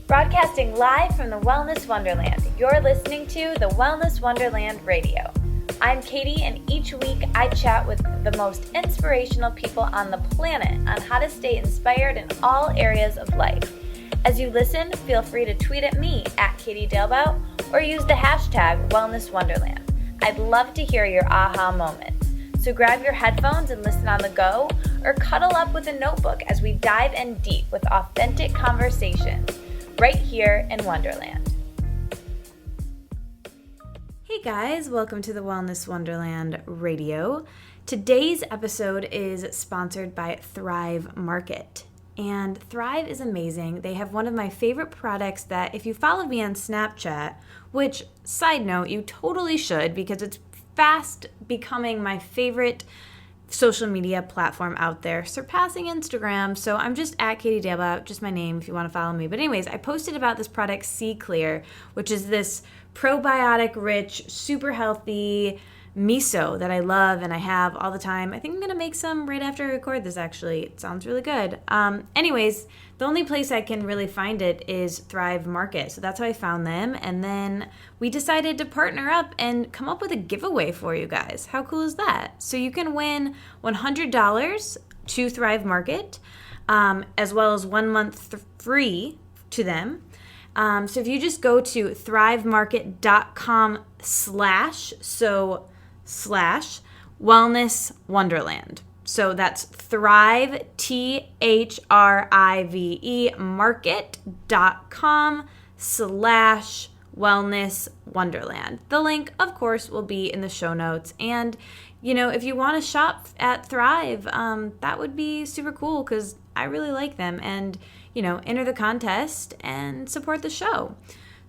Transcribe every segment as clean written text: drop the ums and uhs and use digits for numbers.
Broadcasting live from the Wellness Wonderland, you're listening to the Wellness Wonderland Radio. I'm Katie, and each week I chat with the most inspirational people on the planet on how to stay inspired in all areas of life. As you listen, feel free to tweet at me at Katie Dalebout or use the hashtag Wellness Wonderland. I'd love to hear your aha moments. So grab your headphones and listen on the go, or cuddle up with a notebook as we dive in deep with authentic conversations right here in Wonderland. Hey guys, welcome to the Wellness Wonderland Radio. Today's episode is sponsored by Thrive Market. And Thrive is amazing. They have one of my favorite products that if you follow me on Snapchat, which, side note, you totally should because it's fast becoming my favorite social media platform out there, surpassing Instagram. So I'm just at Katie Dalebout, just my name if you want to follow me. But anyways, I posted about this product, C Clear, which is this probiotic rich, super healthy miso that I love and I have all the time. I think I'm going to make some right after I record this, actually. It sounds really good. Anyways, the only place I can really find it is Thrive Market. So that's how I found them. And then we decided to partner up and come up with a giveaway for you guys. How cool is that? So you can win $100 to Thrive Market, as well as 1 month free to them. So if you just go to thrivemarket.com /wellness wonderland. So that's Thrive, THRIVE, market.com /wellness wonderland. The link, of course, will be in the show notes. And, you know, if you want to shop at Thrive, that would be super cool because I really like them. And, you know, enter the contest and support the show.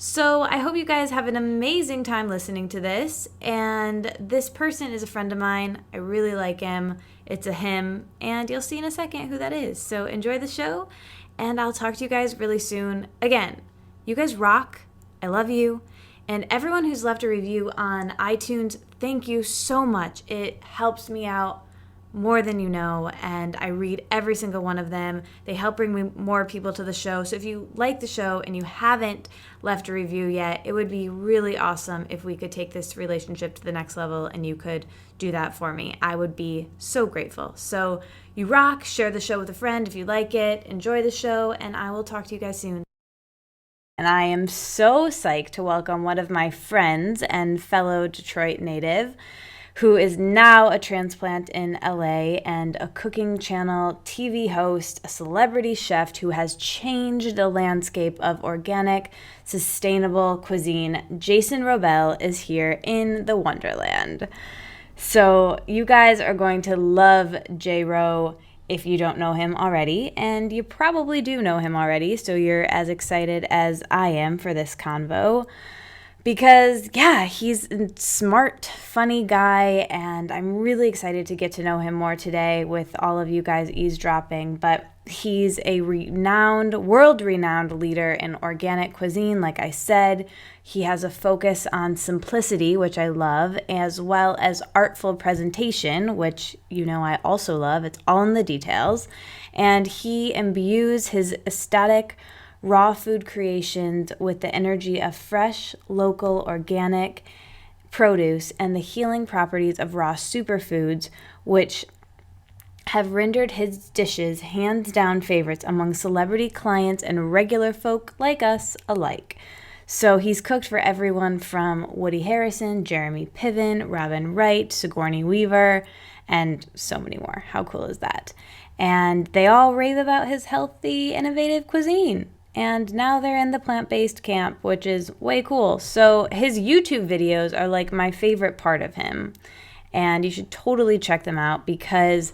So I hope you guys have an amazing time listening to this. And this person is a friend of mine. I really like him. It's a him. And you'll see in a second who that is. So enjoy the show. And I'll talk to you guys really soon. Again, you guys rock. I love you. And everyone who's left a review on iTunes, thank you so much. It helps me out more than you know, and I read every single one of them. They help bring me more people to the show. So if you like the show and you haven't left a review yet, it would be really awesome if we could take this relationship to the next level and you could do that for me. I would be so grateful. So you rock. Share the show with a friend if you like it. Enjoy the show, and I will talk to you guys soon. And I am so psyched to welcome one of my friends and fellow Detroit native, who is now a transplant in LA and a cooking channel TV host, a celebrity chef who has changed the landscape of organic, sustainable cuisine. Jason Wrobel is here in the Wonderland. So you guys are going to love J-Ro if you don't know him already, and you probably do know him already, so you're as excited as I am for this convo. Because, yeah, he's a smart, funny guy, and I'm really excited to get to know him more today with all of you guys eavesdropping. But he's a world-renowned leader in organic cuisine, like I said. He has a focus on simplicity, which I love, as well as artful presentation, which, you know, I also love. It's all in the details. And he imbues his aesthetic raw food creations with the energy of fresh, local, organic produce and the healing properties of raw superfoods, which have rendered his dishes hands-down favorites among celebrity clients and regular folk like us alike. So he's cooked for everyone from Woody Harrelson, Jeremy Piven, Robin Wright, Sigourney Weaver, and so many more. How cool is that? And they all rave about his healthy, innovative cuisine. And now they're in the plant-based camp, which is way cool. So his YouTube videos are like my favorite part of him. And you should totally check them out because,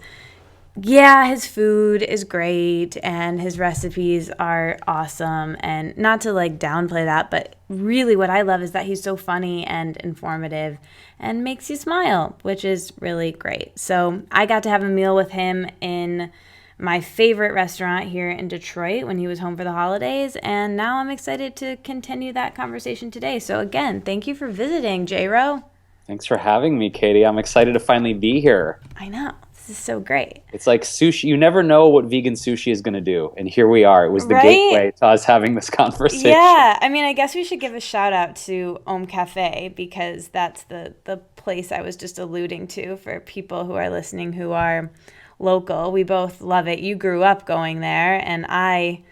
yeah, his food is great and his recipes are awesome. And not to like downplay that, but really what I love is that he's so funny and informative and makes you smile, which is really great. So I got to have a meal with him in my favorite restaurant here in Detroit when he was home for the holidays, and now I'm excited to continue that conversation today. So again, thank you for visiting, J-Ro. Thanks for having me, Katie. I'm excited to finally be here. I know. This is so great. It's like sushi. You never know what vegan sushi is going to do. And here we are. It was the Right? gateway to us having this conversation. Yeah. I mean, I guess we should give a shout out to Om Cafe because that's the place I was just alluding to for people who are listening who are local. We both love it. You grew up going there, and I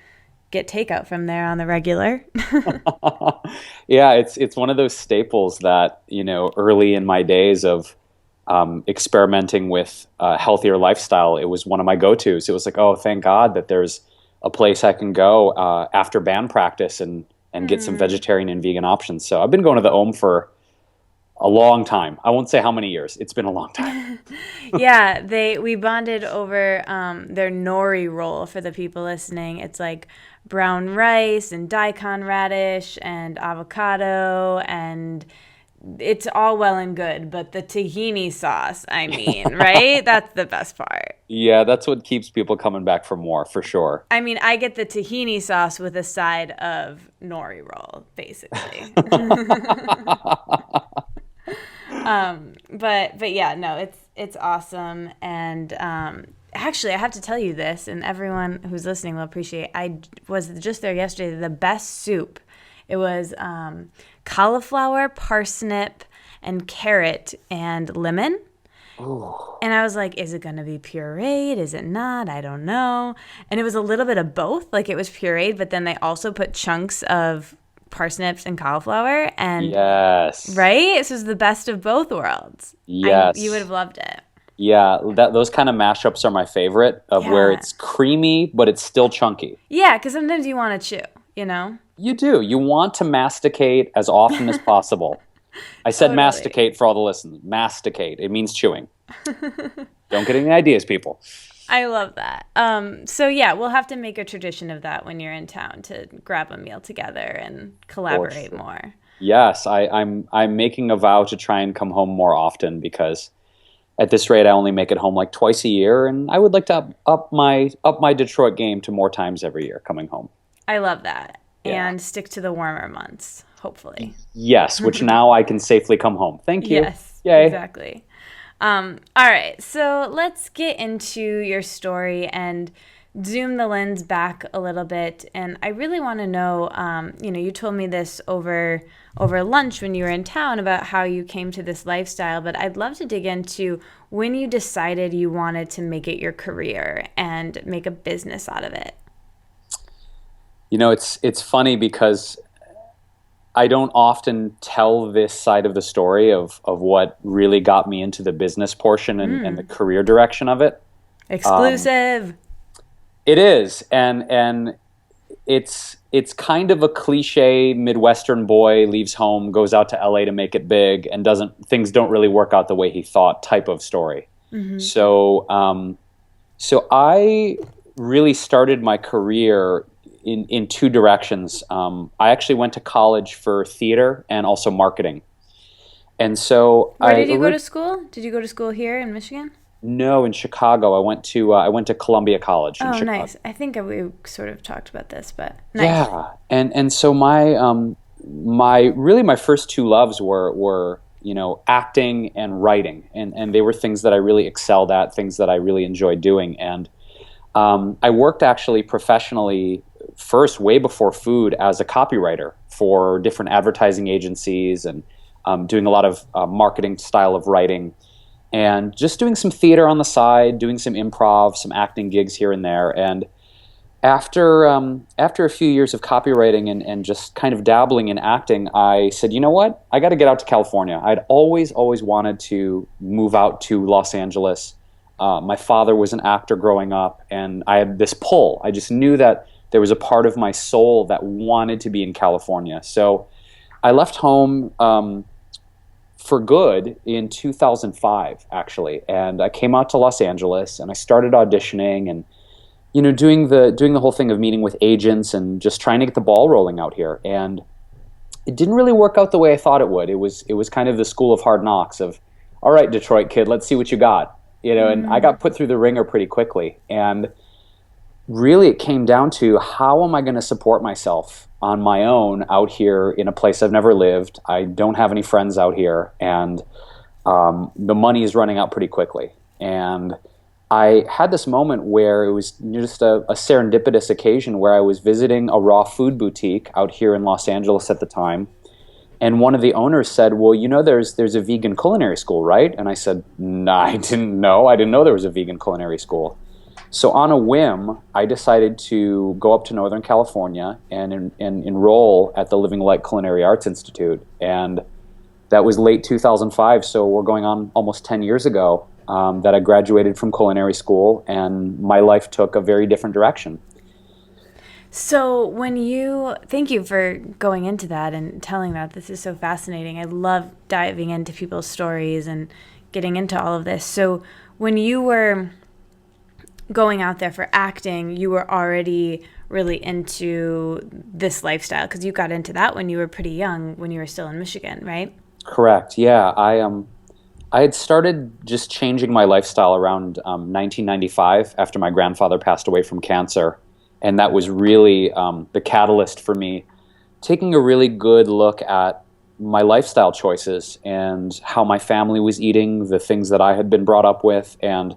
get takeout from there on the regular. Yeah, it's one of those staples that, early in my days of experimenting with a healthier lifestyle, it was one of my go-tos. It was like, oh, thank God that there's a place I can go after band practice and get some vegetarian and vegan options. So I've been going to the Om for a long time. I won't say how many years. It's been a long time. Yeah, we bonded over their nori roll for the people listening. It's like brown rice and daikon radish and avocado, and it's all well and good, but the tahini sauce, I mean, right? That's the best part. Yeah, that's what keeps people coming back for more, for sure. I mean, I get the tahini sauce with a side of nori roll, basically. But yeah, no, it's awesome. And actually, I have to tell you this, and everyone who's listening will appreciate. I was just there yesterday. The best soup. It was cauliflower, parsnip, and carrot and lemon. Ooh. And I was like, is it going to be pureed? Is it not? I don't know. And it was a little bit of both. Like it was pureed, but then they also put chunks of parsnips and cauliflower. And Yes. right? This was the best of both worlds. Yes. You would have loved it. Yeah, those kind of mashups are my favorite, of where Yeah. it's creamy but it's still chunky. Yeah, because sometimes you want to chew, you know? You do. You want to masticate as often as possible. I said Totally. masticate for all the listeners. Masticate. It means chewing. Don't get any ideas, people. I love that. So yeah, we'll have to make a tradition of that when you're in town to grab a meal together and collaborate sure. more. Yes, I'm making a vow to try and come home more often, because at this rate I only make it home like twice a year, and I would like to up my Detroit game to more times every year coming home. I love that. Yeah. And stick to the warmer months, hopefully. Yes, which now I can safely come home. Thank you. Yes, Yay. exactly. All right, so let's get into your story and zoom the lens back a little bit. And I really want to know, you told me this over lunch when you were in town about how you came to this lifestyle, but I'd love to dig into when you decided you wanted to make it your career and make a business out of it. It's funny because I don't often tell this side of the story of what really got me into the business portion and the career direction of it. Exclusive. It is, and it's kind of a cliche Midwestern boy leaves home, goes out to LA to make it big, and things don't really work out the way he thought type of story. Mm-hmm. So I really started my career in two directions. I actually went to college for theater and also marketing. And so Where did you go to school? Did you go to school here in Michigan? No, in Chicago. I went to Columbia College in Chicago. Nice. I think we sort of talked about this, but nice. Yeah. And so my first two loves were acting and writing, and they were things that I really excelled at, things that I really enjoyed doing. And I worked actually professionally first, way before food, as a copywriter for different advertising agencies, and doing a lot of marketing style of writing, and just doing some theater on the side, doing some improv, some acting gigs here and there. And after a few years of copywriting and just kind of dabbling in acting, I said, you know what? I got to get out to California. I'd always wanted to move out to Los Angeles. My father was an actor growing up, and I had this pull. I just knew that there was a part of my soul that wanted to be in California. So I left home for good in 2005, actually, and I came out to Los Angeles, and I started auditioning and doing the whole thing of meeting with agents and just trying to get the ball rolling out here. And it didn't really work out the way I thought it would. It was kind of the school of hard knocks of, all right, Detroit kid, let's see what you got. And I got put through the ringer pretty quickly. And really it came down to, how am I going to support myself on my own out here in a place I've never lived? I don't have any friends out here, and the money is running out pretty quickly. And I had this moment where it was just a serendipitous occasion where I was visiting a raw food boutique out here in Los Angeles at the time. And one of the owners said, "Well, there's a vegan culinary school, right?" And I said, "No, I didn't know. I didn't know there was a vegan culinary school." So on a whim, I decided to go up to Northern California and enroll at the Living Light Culinary Arts Institute. And that was late 2005, so we're going on almost 10 years ago that I graduated from culinary school, and my life took a very different direction. So thank you for going into that and telling that. This is so fascinating. I love diving into people's stories and getting into all of this. So when you were going out there for acting, you were already really into this lifestyle because you got into that when you were pretty young, when you were still in Michigan, right? Correct. Yeah, I had started just changing my lifestyle around 1995 after my grandfather passed away from cancer, and that was really the catalyst for me taking a really good look at my lifestyle choices and how my family was eating, the things that I had been brought up with. And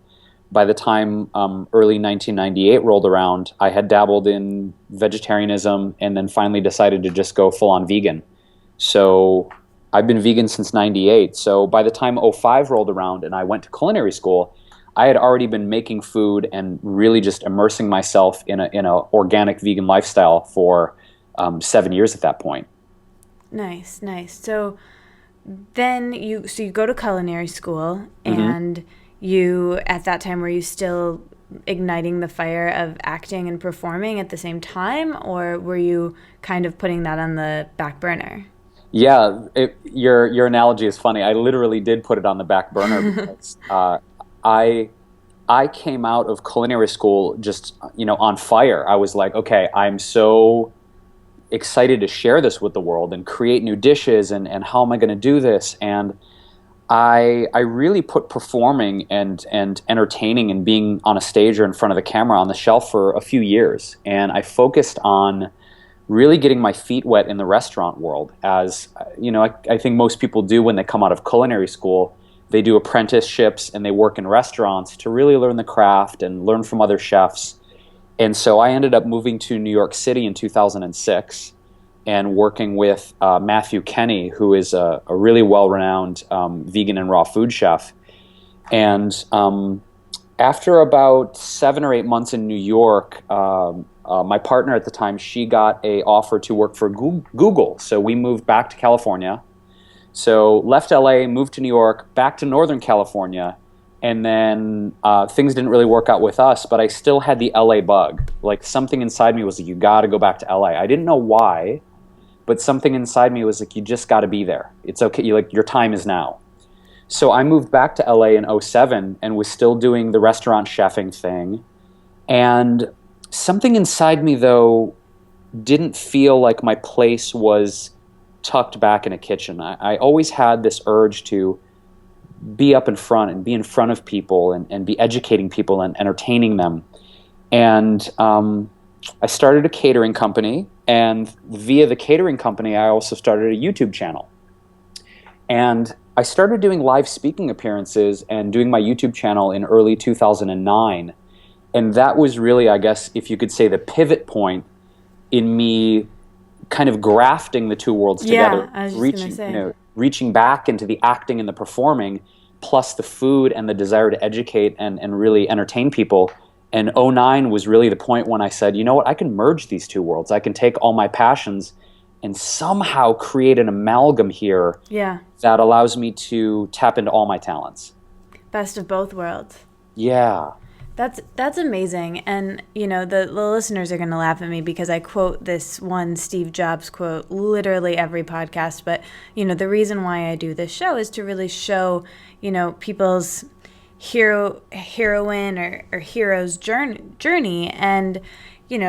by the time early 1998 rolled around, I had dabbled in vegetarianism and then finally decided to just go full on vegan. So I've been vegan since 98. So by the time '05 rolled around and I went to culinary school, I had already been making food and really just immersing myself in a organic vegan lifestyle for 7 years at that point. Nice, nice. So then you go to culinary school, Mm-hmm. and you, at that time, were you still igniting the fire of acting and performing at the same time, or were you kind of putting that on the back burner? Yeah, your analogy is funny. I literally did put it on the back burner because I I came out of culinary school just on fire. I was like, okay, I'm so excited to share this with the world and create new dishes, and how am I going to do this? And I really put performing and entertaining and being on a stage or in front of the camera on the shelf for a few years, and I focused on really getting my feet wet in the restaurant world. As I think most people do when they come out of culinary school. They do apprenticeships and they work in restaurants to really learn the craft and learn from other chefs. And so I ended up moving to New York City in 2006 and working with Matthew Kenny, who is a really well-renowned vegan and raw food chef. And after about 7 or 8 months in New York, my partner at the time, she got a offer to work for Google. So we moved back to California. So left LA, moved to New York, back to Northern California, and then things didn't really work out with us, but I still had the LA bug. Like something inside me was like, you got to go back to LA. I didn't know why, but something inside me was like, you just got to be there. It's okay. Your time is now. So I moved back to LA in '07 and was still doing the restaurant chefing thing. And something inside me, though, didn't feel like my place was tucked back in a kitchen. I always had this urge to be up in front and be in front of people and be educating people and entertaining them. And I started a catering company, and via the catering company, I also started a YouTube channel. And I started doing live speaking appearances and doing my YouTube channel in early 2009. And that was really, I guess, if you could say, the pivot point in me kind of grafting the two worlds together, Yeah, I was just going to say. reaching back into the acting and the performing, plus the food and the desire to educate and really entertain people. And '09 was really the point when I said, you know what, I can merge these two worlds. I can take all my passions and somehow create an amalgam here Yeah, that allows me to tap into all my talents. best of both worlds. Yeah. That's amazing. And, the listeners are going to laugh at me because I quote this one Steve Jobs quote literally every podcast. But, the reason why I do this show is to really show, people's heroine or hero's journey. And,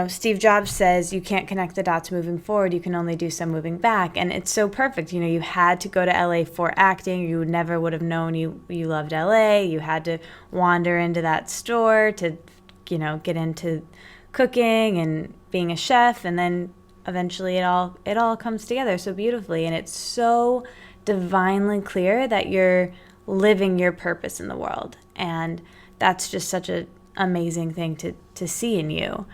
Steve Jobs says you can't connect the dots moving forward. You can only do some moving back. And it's so perfect. You had to go to LA for acting. You never would have known you loved LA. You had to wander into that store to, get into cooking and being a chef. And then eventually it all comes together so beautifully. And it's so divinely clear that you're living your purpose in the world. And that's just such an amazing thing to see in you.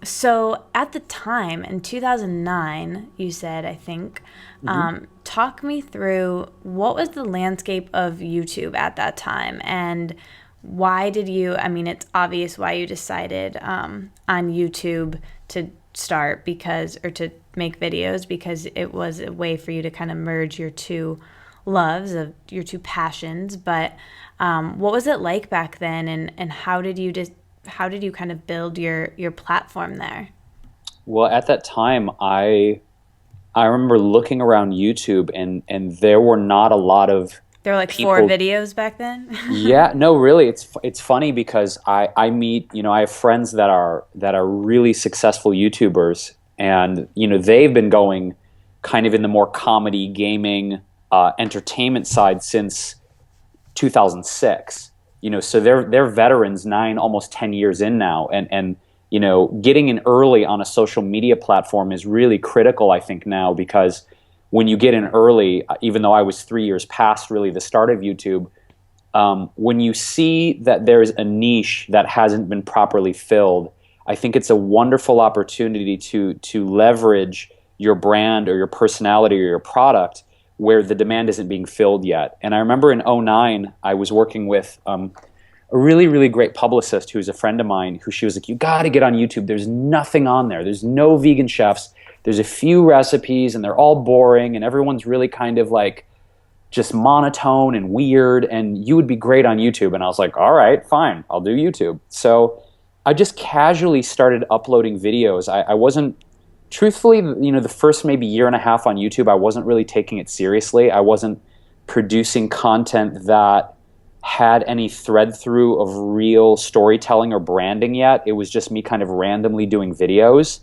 So at the time, in 2009, you said, I think, talk me through what was the landscape of YouTube at that time, and why did you, I mean, it's obvious why you decided on YouTube to start or to make videos, because it was a way for you to kind of merge your two loves, of your two passions. But what was it like back then, and how did you kind of build your platform there? Well, at that time, I remember looking around YouTube, and there were not a lot of There were like people. 4 videos back then. Yeah, no, really, it's funny because I meet, I have friends that are really successful YouTubers, and they've been going kind of in the more comedy, gaming, entertainment side since 2006. So they're veterans, 9, almost 10 years in now, and getting in early on a social media platform is really critical, I think, now, because when you get in early, even though I was 3 years past really the start of YouTube, when you see that there's a niche that hasn't been properly filled, I think it's a wonderful opportunity to leverage your brand or your personality or your product where the demand isn't being filled yet. And I remember in 2009, I was working with a really, really great publicist who's a friend of mine, who she was like, you got to get on YouTube. There's nothing on there. There's no vegan chefs. There's a few recipes, and they're all boring, and everyone's really kind of like just monotone and weird, and you would be great on YouTube. And I was like, all right, fine, I'll do YouTube. So I just casually started uploading videos. I wasn't, truthfully, the first maybe year and a half on YouTube, I wasn't really taking it seriously. I wasn't producing content that had any thread through of real storytelling or branding yet. It was just me kind of randomly doing videos.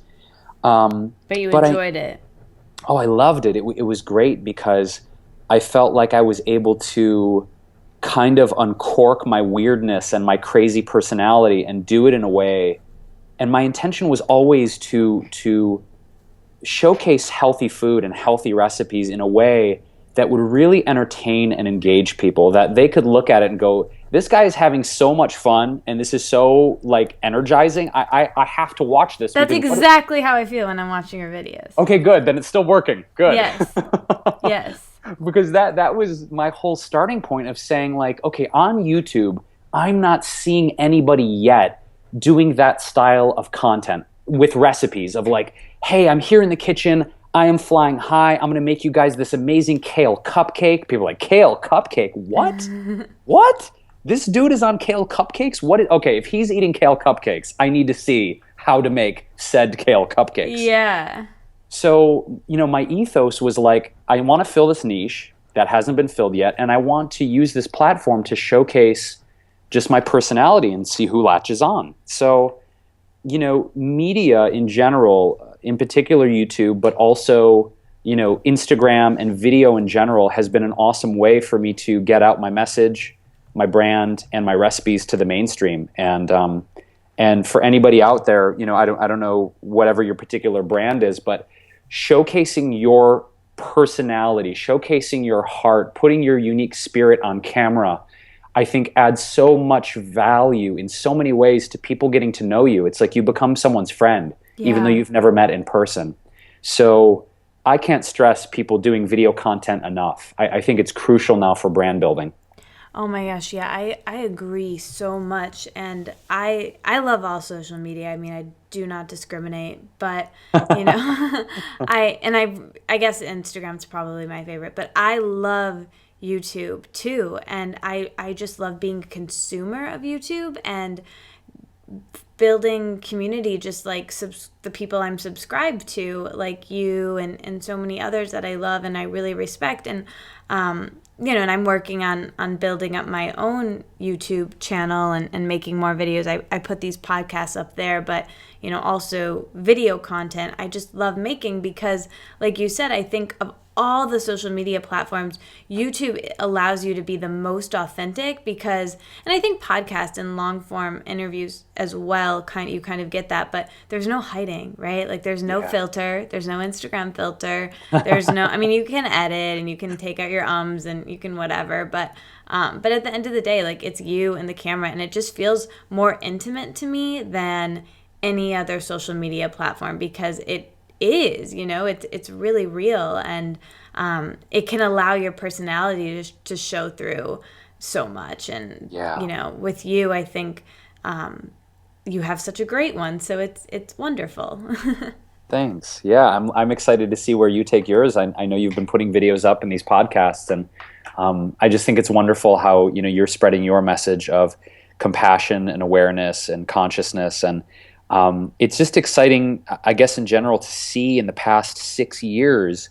But you enjoyed it. Oh, I loved it. It was great because I felt like I was able to kind of uncork my weirdness and my crazy personality and do it in a way. And my intention was always to showcase healthy food and healthy recipes in a way that would really entertain and engage people, that they could look at it and go, this guy is having so much fun, and this is so like energizing. I have to watch this. That's exactly how I feel when I'm watching your videos. Okay, good. Then it's still working. Good. Yes. Yes. Because that was my whole starting point of saying, like, okay, on YouTube, I'm not seeing anybody yet doing that style of content with recipes of like, hey, I'm here in the kitchen, I am flying high, I'm going to make you guys this amazing kale cupcake. People are like, kale cupcake? What? What? This dude is on kale cupcakes? Okay, if he's eating kale cupcakes, I need to see how to make said kale cupcakes. Yeah. So, my ethos was like, I want to fill this niche that hasn't been filled yet, and I want to use this platform to showcase just my personality and see who latches on. So, media in general, in particular YouTube, but also, Instagram and video in general has been an awesome way for me to get out my message, my brand, and my recipes to the mainstream. And for anybody out there, I don't know whatever your particular brand is, but showcasing your personality, showcasing your heart, putting your unique spirit on camera, I think adds so much value in so many ways to people getting to know you. It's like you become someone's friend, even though you've never met in person. So I can't stress people doing video content enough. I think it's crucial now for brand building. Oh my gosh, yeah, I agree so much, and I love all social media. I mean, I do not discriminate, but I guess Instagram's probably my favorite, but I love YouTube too, and I just love being a consumer of YouTube and building community, just like the people I'm subscribed to, like you and so many others that I love and I really respect. And and I'm working on building up my own YouTube channel and making more videos. I put these podcasts up there, but also video content I just love making because, like you said, I think of all the social media platforms, YouTube allows you to be the most authentic because, and I think podcast and long form interviews as well, tell, you kind of get that, but there's no hiding, right? Like there's no filter, there's no Instagram filter, there's no, I mean, you can edit and you can take out your ums and you can whatever, but at the end of the day, like it's you and the camera, and it just feels more intimate to me than any other social media platform, because it is, it's really real, and it can allow your personality to show through so much. And with you, I think you have such a great one, so it's wonderful. Thanks. Yeah, I'm excited to see where you take yours. I know you've been putting videos up in these podcasts, and I just think it's wonderful how you're spreading your message of compassion and awareness and consciousness, and it's just exciting, I guess, in general, to see in the past 6 years,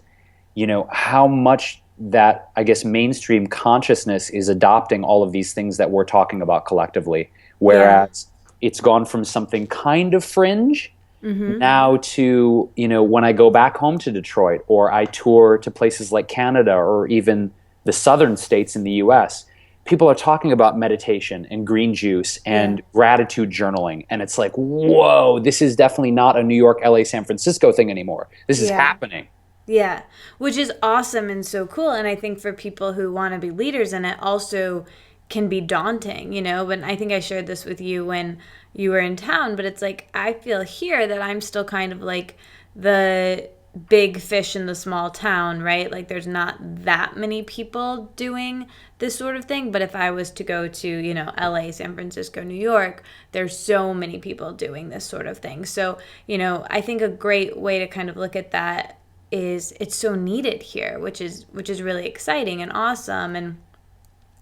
how much that, I guess, mainstream consciousness is adopting all of these things that we're talking about collectively, whereas it's gone from something kind of fringe now to, when I go back home to Detroit, or I tour to places like Canada or even the southern states in the US, people are talking about meditation and green juice and gratitude journaling. And it's like, whoa, this is definitely not a New York, LA, San Francisco thing anymore. This is happening. Yeah, which is awesome and so cool. And I think for people who want to be leaders in it also can be daunting, but I think I shared this with you when you were in town, but it's like, I feel here that I'm still kind of like the big fish in the small town, right? Like there's not that many people doing this sort of thing. But if I was to go to, LA, San Francisco, New York, there's so many people doing this sort of thing. So, I think a great way to kind of look at that is it's so needed here, which is really exciting and awesome. And,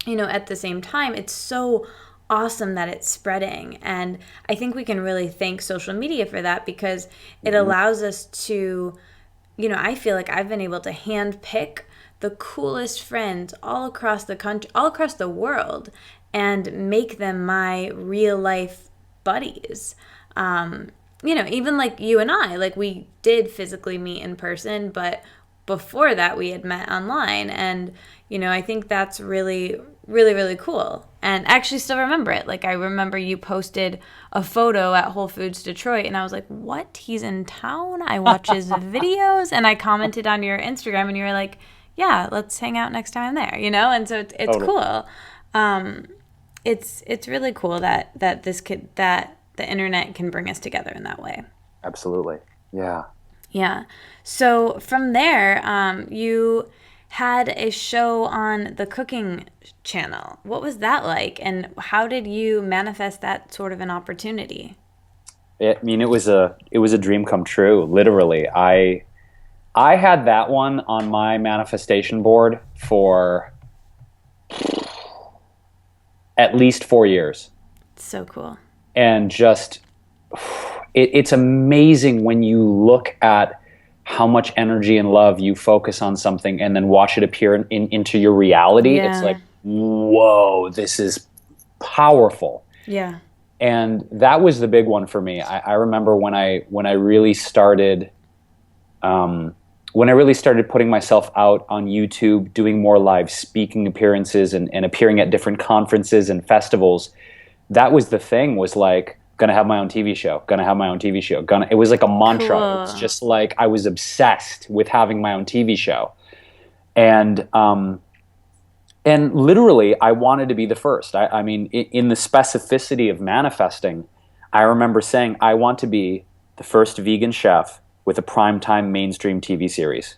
at the same time, it's so awesome that it's spreading. And I think we can really thank social media for that, because it allows us to, I feel like I've been able to hand pick the coolest friends all across the country, all across the world, and make them my real life buddies. Even like you and I, like we did physically meet in person, but before that we had met online. And, I think that's really, really, really cool. And I actually still remember it. Like I remember you posted a photo at Whole Foods Detroit, and I was like, what? He's in town? I watch his videos. And I commented on your Instagram, and you were like, yeah, let's hang out next time I'm there, And so it's cool. It's really cool that the internet can bring us together in that way. Absolutely. Yeah. Yeah. So from there, you had a show on the cooking channel. What was that like? And how did you manifest that sort of an opportunity? It was a dream come true. Literally. I had that one on my manifestation board for at least 4 years. So cool. And just, it's amazing when you look at how much energy and love you focus on something and then watch it appear into your reality. Yeah. It's like, whoa, this is powerful. Yeah. And that was the big one for me. I remember when I really started, putting myself out on YouTube, doing more live speaking appearances and appearing at different conferences and festivals. That was the thing, was like, gonna have my own TV show, it was like a mantra. Cool. It was just like, I was obsessed with having my own TV show. And literally I wanted to be the first. I mean, in the specificity of manifesting, I remember saying, I want to be the first vegan chef with a primetime mainstream TV series.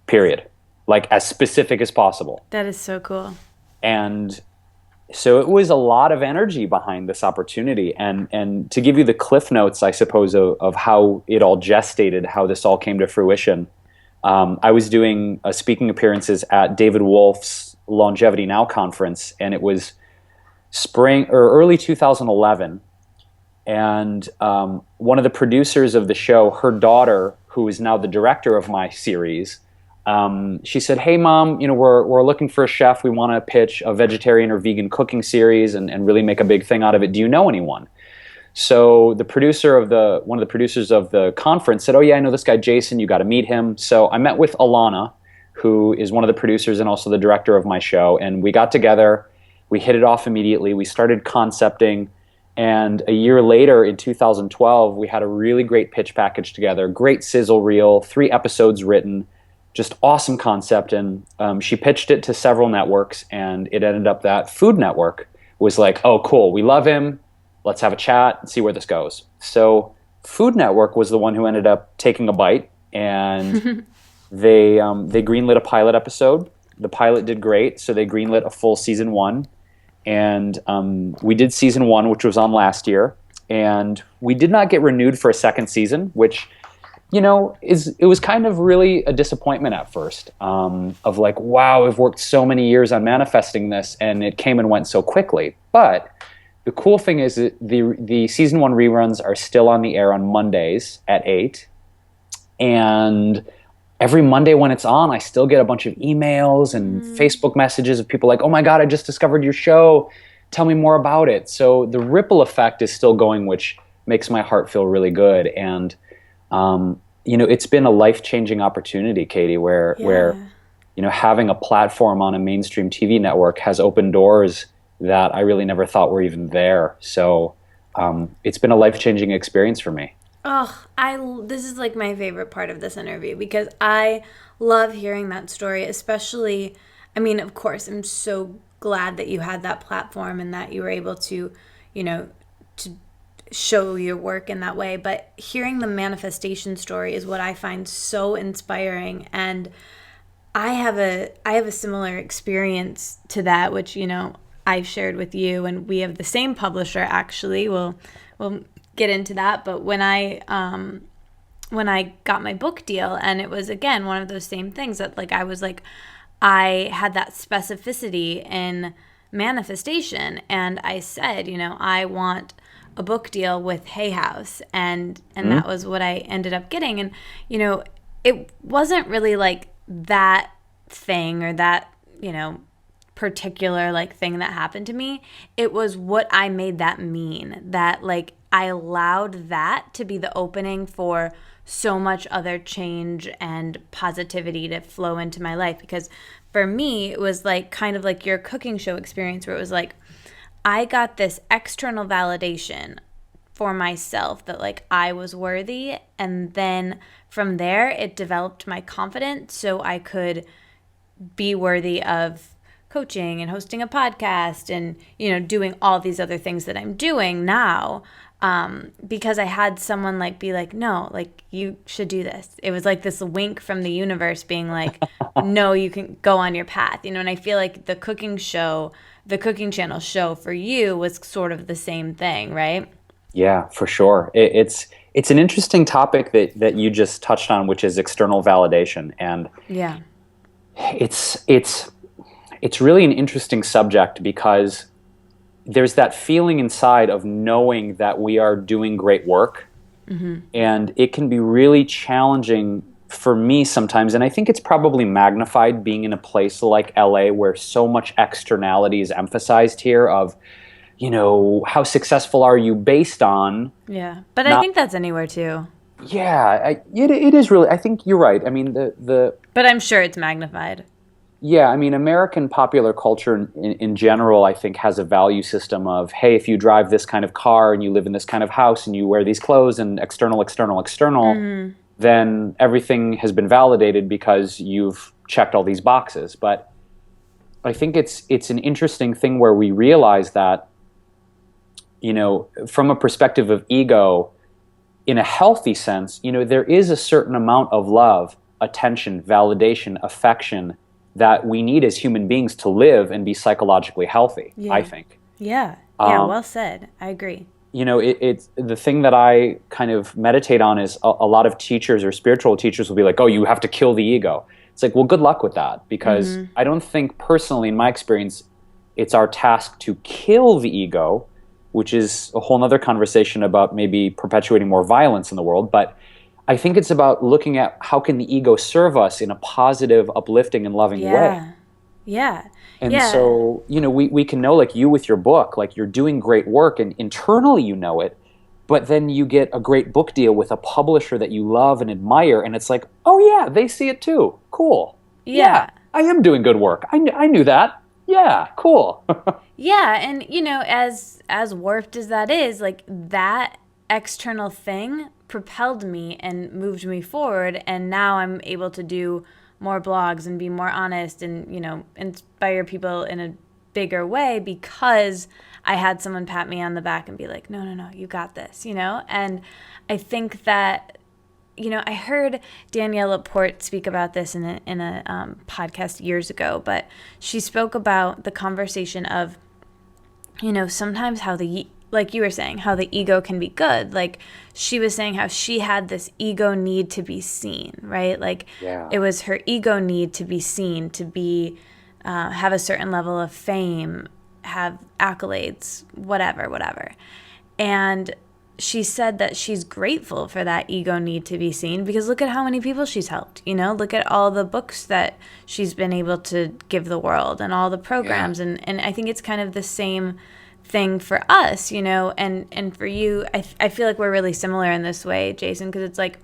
Period. Like as specific as possible. That is so cool. And so it was a lot of energy behind this opportunity. And to give you the cliff notes, I suppose, of how it all gestated, how this all came to fruition, I was doing speaking appearances at David Wolf's Longevity Now conference, and it was spring or early 2011. And one of the producers of the show, her daughter, who is now the director of my series, she said, "Hey, Mom, we're looking for a chef. We want to pitch a vegetarian or vegan cooking series and really make a big thing out of it. Do you know anyone?" So one of the producers of the conference said, "Oh yeah, I know this guy Jason. You got to meet him." So I met with Alana, who is one of the producers and also the director of my show, and we got together. We hit it off immediately. We started concepting, And a year later, in 2012, we had a really great pitch package together, great sizzle reel, 3 episodes written, just awesome concept. And she pitched it to several networks, and it ended up that Food Network was like, oh, cool, we love him. Let's have a chat and see where this goes. So Food Network was the one who ended up taking a bite, and they greenlit a pilot episode. The pilot did great, so they greenlit a full season 1. And we did season 1, which was on last year, and we did not get renewed for a second season, which, it was kind of really a disappointment at first, of like, wow, I've worked so many years on manifesting this, and it came and went so quickly. But the cool thing is that the season 1 reruns are still on the air on Mondays at 8, and every Monday when it's on, I still get a bunch of emails and Facebook messages of people like, oh my God, I just discovered your show. Tell me more about it. So the ripple effect is still going, which makes my heart feel really good. And, it's been a life-changing opportunity, Katie, where having a platform on a mainstream TV network has opened doors that I really never thought were even there. So it's been a life-changing experience for me. Oh, this is like my favorite part of this interview because I love hearing that story, especially, of course, I'm so glad that you had that platform and that you were able to, to show your work in that way. But hearing the manifestation story is what I find so inspiring. And I have a similar experience to that, which, I've shared with you, and we have the same publisher, actually. We'll get into that, but when I got my book deal, and it was again one of those same things that I had that specificity in manifestation, and I said, I want a book deal with Hay House, and that was what I ended up getting. And it wasn't really like that thing or that particular thing that happened to me. It was what I made that mean, that I allowed that to be the opening for so much other change and positivity to flow into my life. Because for me, it was kind of like your cooking show experience, where it was I got this external validation for myself that I was worthy. And then from there, it developed my confidence so I could be worthy of coaching and hosting a podcast and, doing all these other things that I'm doing now. Because I had someone be no, you should do this. It was this wink from the universe being no, you can go on your path, and I feel like the cooking channel show for you was sort of the same thing, right? Yeah, for sure. It's an interesting topic that you just touched on, which is external validation. And yeah, it's really an interesting subject because there's that feeling inside of knowing that we are doing great work. Mm-hmm. And it can be really challenging for me sometimes. And I think it's probably magnified being in a place like LA where so much externality is emphasized here of, how successful are you based on? Yeah. But I think that's anywhere too. Yeah, it is really, I think you're right. But I'm sure it's magnified. Yeah, American popular culture in general, I think, has a value system of, hey, if you drive this kind of car and you live in this kind of house and you wear these clothes and external, then everything has been validated because you've checked all these boxes. But I think it's an interesting thing where we realize that, from a perspective of ego, in a healthy sense, there is a certain amount of love, attention, validation, affection that we need as human beings to live and be psychologically healthy, I think. Yeah. Yeah, well said. I agree. It's the thing that I kind of meditate on is a lot of teachers or spiritual teachers will be like, oh, you have to kill the ego. It's like, well, good luck with that, because I don't think personally, in my experience, it's our task to kill the ego, which is a whole other conversation about maybe perpetuating more violence in the world. But I think it's about looking at how can the ego serve us in a positive, uplifting, and loving way. Yeah. And so, we can know, you with your book, you're doing great work, and internally you know it, but then you get a great book deal with a publisher that you love and admire, and it's like, oh yeah, they see it too. Cool. Yeah, I am doing good work. I knew that. Yeah, cool. Yeah, and as warped as that is, like that external thing propelled me and moved me forward, and now I'm able to do more blogs and be more honest and, inspire people in a bigger way because I had someone pat me on the back and be like, "No, no, no, you got this," And I think that I heard Danielle Laporte speak about this in a podcast years ago, but she spoke about the conversation of, sometimes how like you were saying, how the ego can be good. Like she was saying how she had this ego need to be seen, right? Like Yeah. it was her ego need to be seen, to be, have a certain level of fame, have accolades, whatever. And she said that she's grateful for that ego need to be seen because look at how many people she's helped. Look at all the books that she's been able to give the world and all the programs. Yeah. And I think it's kind of the same thing for us, and for you. I feel like we're really similar in this way, Jason, because it's like,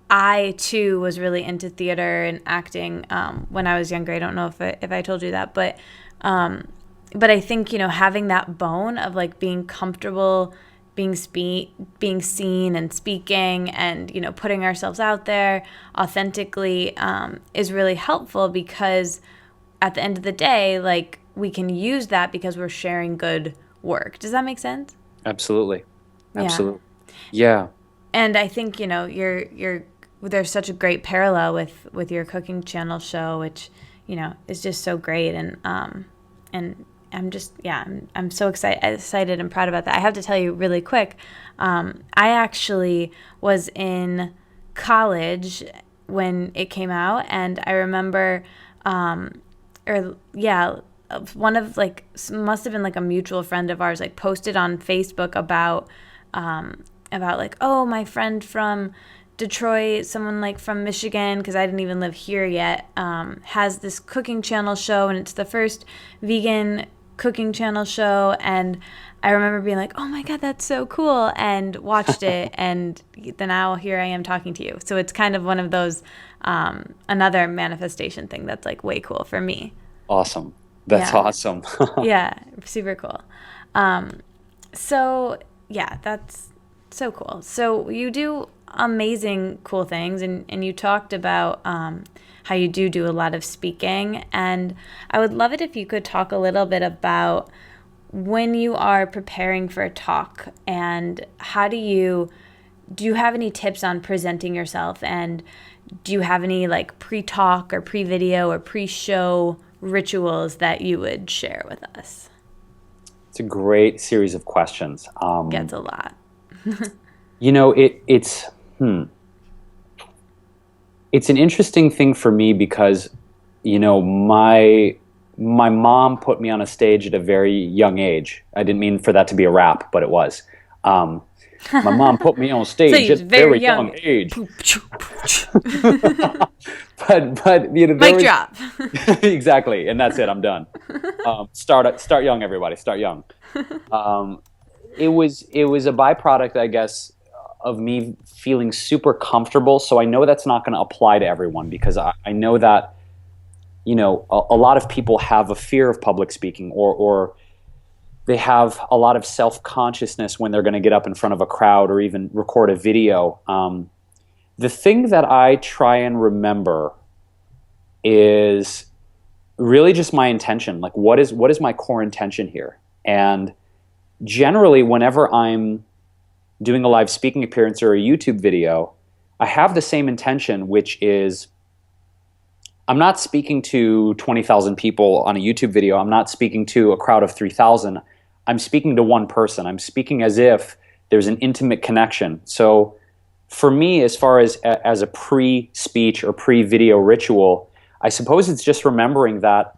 I too was really into theater and acting when I was younger. I don't know if I told you that, but I think, having that bone of like being comfortable being seen and speaking and, putting ourselves out there authentically is really helpful because at the end of the day, like we can use that because we're sharing good work. Does that make sense? Absolutely. Yeah. Yeah. And I think, you're there's such a great parallel with your cooking channel show, which, is just so great. And I'm so excited and proud about that. I have to tell you really quick, I actually was in college when it came out, and I remember, one of like, must have been like a mutual friend of ours, like posted on Facebook about like, oh, my friend from Detroit, someone like from Michigan, because I didn't even live here yet, has this cooking channel show, and it's the first vegan cooking channel show. And I remember being like, oh my God, that's so cool, and watched it. And then now here I am talking to you. So it's kind of one of those, another manifestation thing that's like way cool for me. Awesome. That's awesome. Yeah, super cool. So yeah, that's so cool. So you do amazing, cool things, and you talked about how you do a lot of speaking, and I would love it if you could talk a little bit about when you are preparing for a talk, and how do you have any tips on presenting yourself, and do you have any like pre-talk or pre-video or pre-show rituals that you would share with us? It's a great series of questions. Gets a lot. It's an interesting thing for me because, my mom put me on a stage at a very young age. I didn't mean for that to be a rap, but it was. My mom put me on stage at a very young age. but Mic drop. Exactly, and that's it. I'm done. Start young, everybody. Start young. It was a byproduct, I guess, of me feeling super comfortable. So I know that's not going to apply to everyone because I know that, a lot of people have a fear of public speaking, or they have a lot of self-consciousness when they're going to get up in front of a crowd or even record a video. The thing that I try and remember is really just my intention. Like, what is my core intention here? And generally, whenever I'm doing a live speaking appearance or a YouTube video, I have the same intention, which is I'm not speaking to 20,000 people on a YouTube video. I'm not speaking to a crowd of 3,000. I'm speaking to one person. I'm speaking as if there's an intimate connection. So for me, as far as a pre-speech or pre-video ritual, I suppose it's just remembering that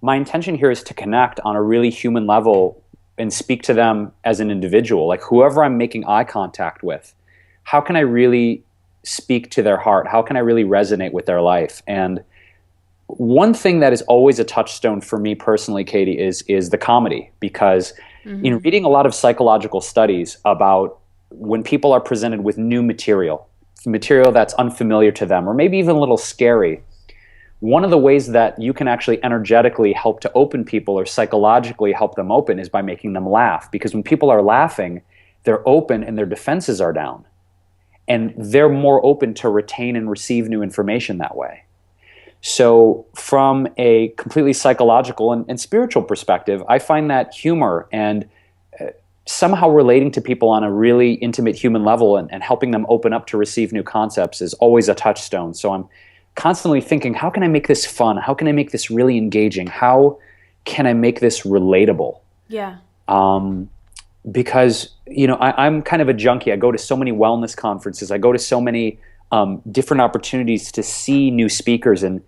my intention here is to connect on a really human level and speak to them as an individual. Like whoever I'm making eye contact with, how can I really speak to their heart? How can I really resonate with their life? And one thing that is always a touchstone for me personally, Katie, is the comedy, because in reading a lot of psychological studies about when people are presented with new material that's unfamiliar to them, or maybe even a little scary, one of the ways that you can actually energetically help to open people or psychologically help them open is by making them laugh. Because when people are laughing, they're open and their defenses are down. And they're more open to retain and receive new information that way. So from a completely psychological and spiritual perspective, I find that humor and somehow relating to people on a really intimate human level and helping them open up to receive new concepts is always a touchstone. So I'm constantly thinking, how can I make this fun? How can I make this really engaging? How can I make this relatable? Yeah. Because, I'm kind of a junkie. I go to so many wellness conferences. I go to so many different opportunities to see new speakers and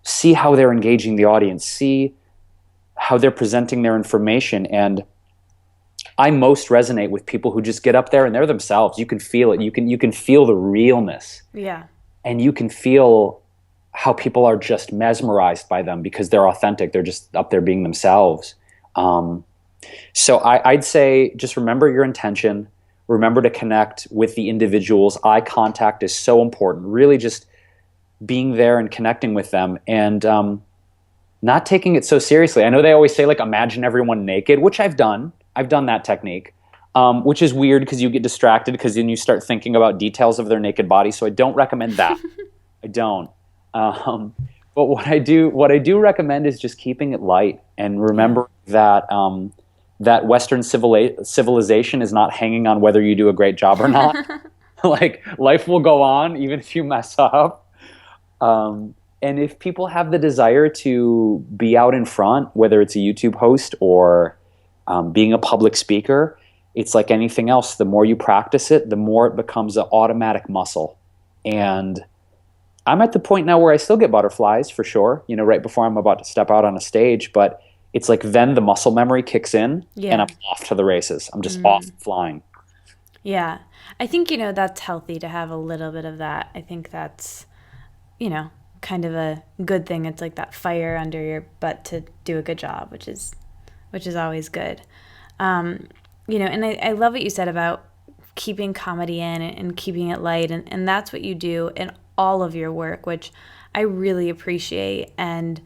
see how they're engaging the audience, see how they're presenting their information. And I most resonate with people who just get up there and they're themselves. You can feel it. You can feel the realness. Yeah. And you can feel how people are just mesmerized by them because they're authentic. They're just up there being themselves. So I'd say just remember your intention. Remember to connect with the individuals. Eye contact is so important. Really just being there and connecting with them and not taking it so seriously. I know they always say, like, imagine everyone naked, which I've done. I've done that technique, which is weird because you get distracted because then you start thinking about details of their naked body. So I don't recommend that. I don't. But what I do recommend is just keeping it light and remember that that Western civilization is not hanging on whether you do a great job or not. Like, life will go on even if you mess up. And if people have the desire to be out in front, whether it's a YouTube host or being a public speaker, it's like anything else. The more you practice it, the more it becomes an automatic muscle. And I'm at the point now where I still get butterflies for sure, right before I'm about to step out on a stage, but it's like then the muscle memory kicks in and I'm off to the races. I'm just off flying. Yeah. I think, that's healthy to have a little bit of that. I think that's, kind of a good thing. It's like that fire under your butt to do a good job, which is always good. And I love what you said about keeping comedy in and keeping it light. And that's what you do in all of your work, which I really appreciate. And,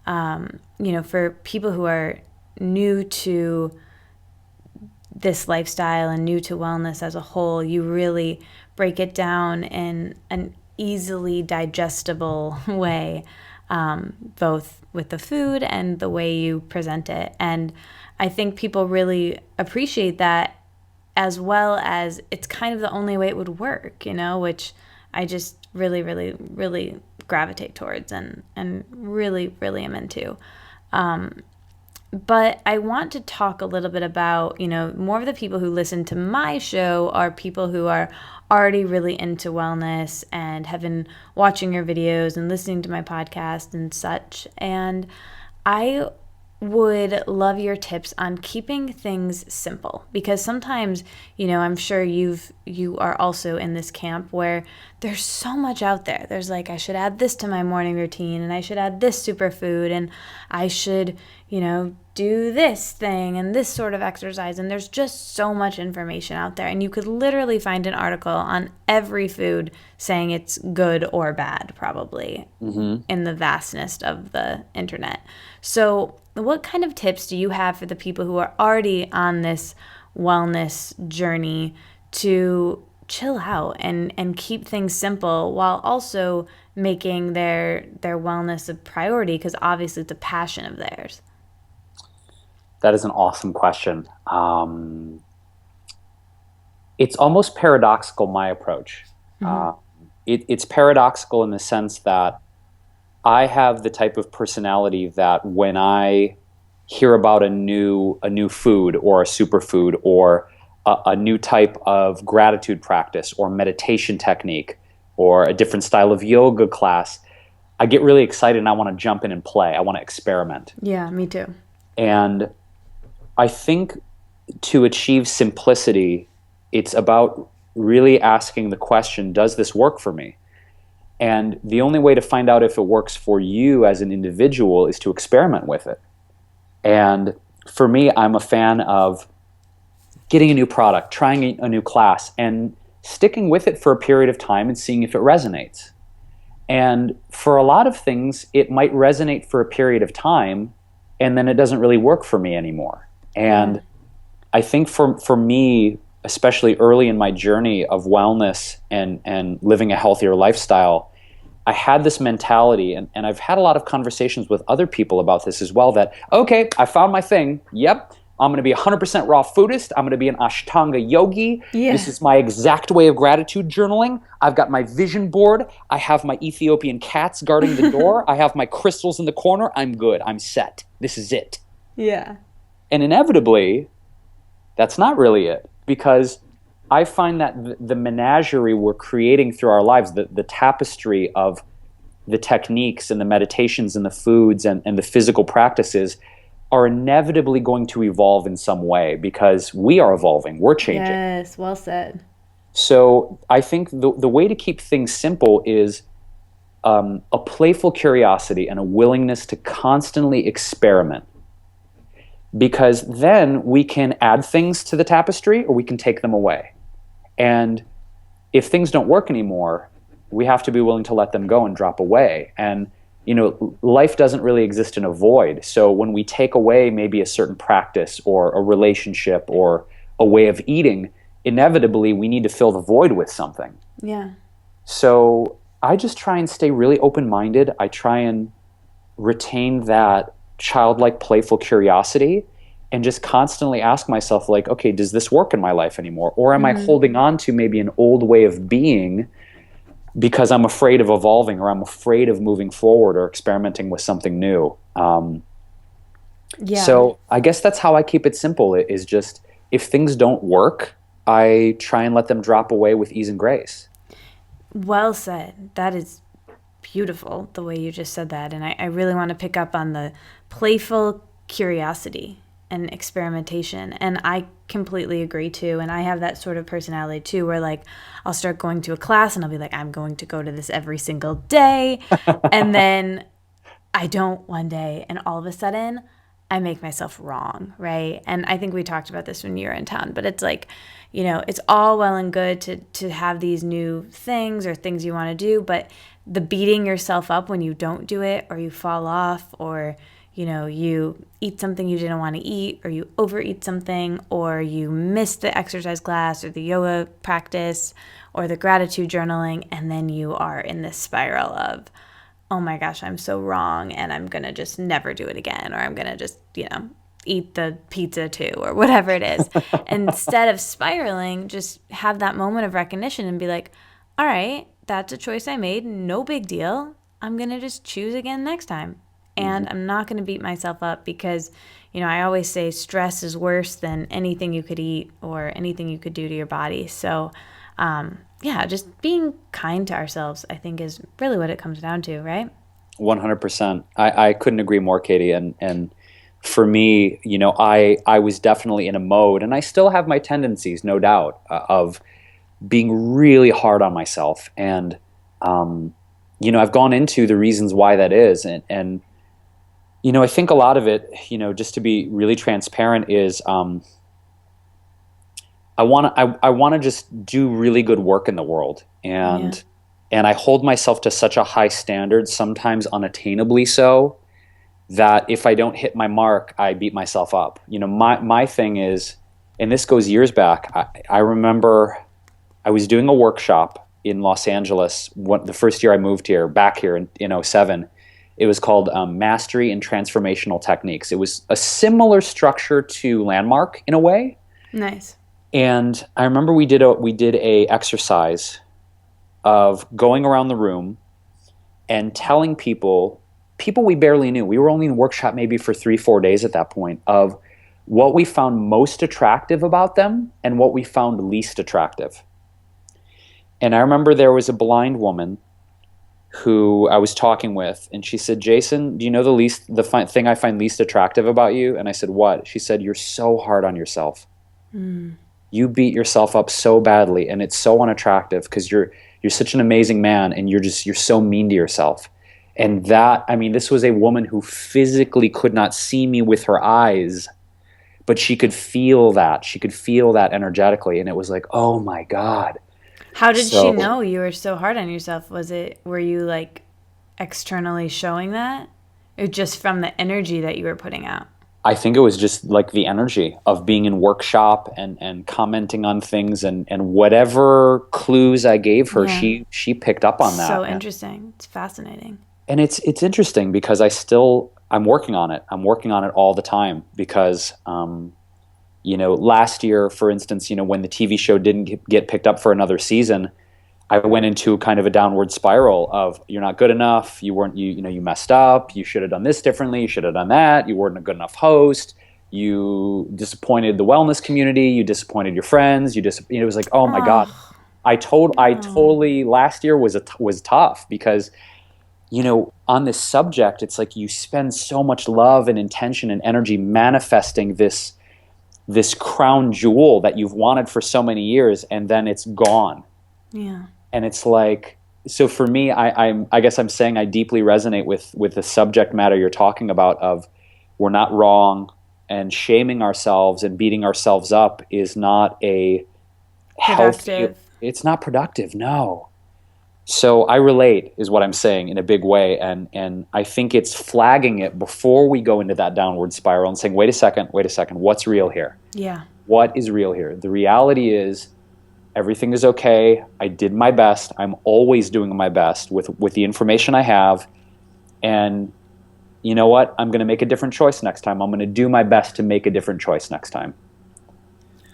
for people who are new to this lifestyle and new to wellness as a whole, you really break it down in an easily digestible way, both with the food and the way you present it. And I think people really appreciate that, as well as it's kind of the only way it would work, which I just really, really, really gravitate towards and really, really am into. But I want to talk a little bit about, more of the people who listen to my show are people who are already really into wellness and have been watching your videos and listening to my podcast and such. And I would love your tips on keeping things simple, because sometimes, I'm sure you are also in this camp where there's so much out there. There's like, I should add this to my morning routine, and I should add this superfood, and I should, do this thing and this sort of exercise. And there's just so much information out there, and you could literally find an article on every food saying it's good or bad, probably, in the vastness of the internet. So what kind of tips do you have for the people who are already on this wellness journey to chill out and keep things simple while also making their wellness a priority? Because obviously it's a passion of theirs. That is an awesome question. It's almost paradoxical, my approach. It's paradoxical in the sense that I have the type of personality that when I hear about a new food or a superfood or a new type of gratitude practice or meditation technique or a different style of yoga class, I get really excited and I want to jump in and play. I want to experiment. Yeah, me too. And I think to achieve simplicity, it's about really asking the question, does this work for me? And the only way to find out if it works for you as an individual is to experiment with it. And for me, I'm a fan of getting a new product, trying a new class, and sticking with it for a period of time and seeing if it resonates. And for a lot of things, it might resonate for a period of time, and then it doesn't really work for me anymore. Yeah. And I think for me, especially early in my journey of wellness and living a healthier lifestyle, I had this mentality, and I've had a lot of conversations with other people about this as well, that, okay, I found my thing. Yep, I'm going to be 100% raw foodist. I'm going to be an Ashtanga yogi. This Yeah. is my exact way of gratitude journaling. I've got my vision board. I have my Ethiopian cats guarding the door. I have my crystals in the corner. I'm good. I'm set. This is it. Yeah. And inevitably, that's not really it, because I find that the menagerie we're creating through our lives, the tapestry of the techniques and the meditations and the foods and the physical practices, are inevitably going to evolve in some way, because we are evolving, we're changing. Yes, well said. So I think the way to keep things simple is a playful curiosity and a willingness to constantly experiment, because then we can add things to the tapestry or we can take them away. And if things don't work anymore, we have to be willing to let them go and drop away. And, life doesn't really exist in a void. So when we take away maybe a certain practice or a relationship or a way of eating, inevitably we need to fill the void with something. Yeah. So I just try and stay really open-minded. I try and retain that childlike, playful curiosity, and just constantly ask myself, like, okay, does this work in my life anymore? Or am I holding on to maybe an old way of being because I'm afraid of evolving, or I'm afraid of moving forward or experimenting with something new? Yeah. So I guess that's how I keep it simple, is just, if things don't work, I try and let them drop away with ease and grace. Well said. That is beautiful, the way you just said that. And I really want to pick up on the playful curiosity and experimentation. And I completely agree too. And I have that sort of personality too, where like I'll start going to a class and I'll be like, I'm going to go to this every single day. And then I don't one day, and all of a sudden I make myself wrong, right? And I think we talked about this when you were in town, but it's like, it's all well and good to have these new things or things you want to do, but the beating yourself up when you don't do it, or you fall off, or you eat something you didn't want to eat, or you overeat something, or you miss the exercise class or the yoga practice or the gratitude journaling, and then you are in this spiral of, oh my gosh, I'm so wrong, and I'm going to just never do it again, or I'm going to just, eat the pizza too, or whatever it is. Instead of spiraling, just have that moment of recognition and be like, all right, that's a choice I made, no big deal. I'm going to just choose again next time. And I'm not going to beat myself up, because, I always say stress is worse than anything you could eat or anything you could do to your body. So, just being kind to ourselves, I think, is really what it comes down to, right? 100%. I couldn't agree more, Katie. And for me, I was definitely in a mode, and I still have my tendencies, no doubt, of being really hard on myself. And, I've gone into the reasons why that is. And I think a lot of it, just to be really transparent, is I want to just do really good work in the world. And I hold myself to such a high standard, sometimes unattainably so, that if I don't hit my mark, I beat myself up. My thing is, and this goes years back, I remember I was doing a workshop in Los Angeles the first year I moved here, back here in 2007. It was called Mastery in Transformational Techniques. It was a similar structure to Landmark in a way. Nice. And I remember we did a exercise of going around the room and telling people we barely knew. We were only in workshop maybe for 3-4 days at that point, of what we found most attractive about them and what we found least attractive. And I remember there was a blind woman who I was talking with, and she said, Jason, do you know the thing I find least attractive about you? And I said, what? She said, you're so hard on yourself. You beat yourself up so badly, and it's so unattractive, because you're such an amazing man, and you're so mean to yourself. And this was a woman who physically could not see me with her eyes, but she could feel that. She could feel that energetically. And it was like, oh my God. How did she So know you were so hard on yourself? Were you like externally showing that? Or just from the energy that you were putting out? I think it was just like the energy of being in workshop and commenting on things, and whatever clues I gave her, Yeah. she picked up on that. So interesting. It's fascinating. And it's interesting because I'm working on it. I'm working on it all the time because last year, for instance, when the TV show didn't get picked up for another season, I went into kind of a downward spiral of you're not good enough, you weren't you messed up, you should have done this differently, you should have done that, you weren't a good enough host, you disappointed the wellness community, you disappointed your friends, it was like, oh my God. Oh, I no. totally last year was tough because on this subject, it's like you spend so much love and intention and energy manifesting this crown jewel that you've wanted for so many years, and then it's gone. Yeah. And it's like, so for me, I guess I'm saying I deeply resonate with the subject matter you're talking about of we're not wrong, and shaming ourselves and beating ourselves up is not a healthy. Productive. It's not productive. No. So I relate is what I'm saying in a big way, and I think it's flagging it before we go into that downward spiral and saying, wait a second, what's real here? Yeah. What is real here? The reality is everything is okay. I did my best. I'm always doing my best with the information I have, and you know what? I'm going to make a different choice next time. I'm going to do my best to make a different choice next time.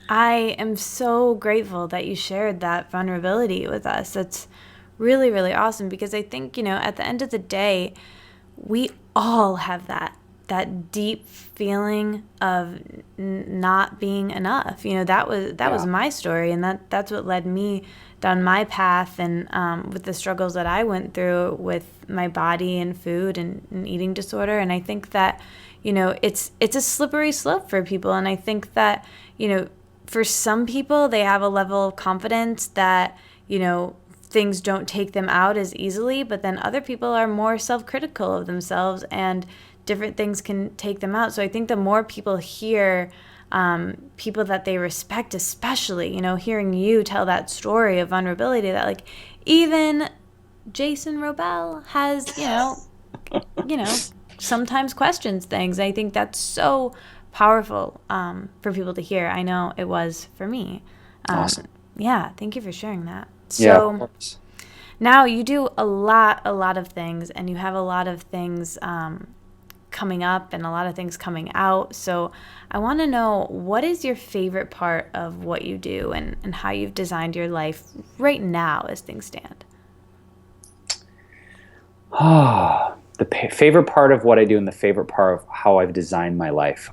I am so grateful that you shared that vulnerability with us. That's really, really awesome because I think, at the end of the day, we all have that deep feeling of not being enough. That was Yeah. my story, and that's what led me down my path, and with the struggles that I went through with my body and food and eating disorder. And I think that it's a slippery slope for people, and I think that for some people they have a level of confidence that things don't take them out as easily, but then other people are more self-critical of themselves and different things can take them out. So I think the more people hear people that they respect, especially, hearing you tell that story of vulnerability, that like even Jason Wrobel has, you know, sometimes questions things. I think that's so powerful for people to hear. I know it was for me. Awesome. Yeah, thank you for sharing that. Yeah, of So course. now you do a lot of things, and you have a lot of things coming up and a lot of things coming out. So I want to know, what is your favorite part of what you do, and how you've designed your life right now as things stand? Favorite part of what I do and the favorite part of how I've designed my life.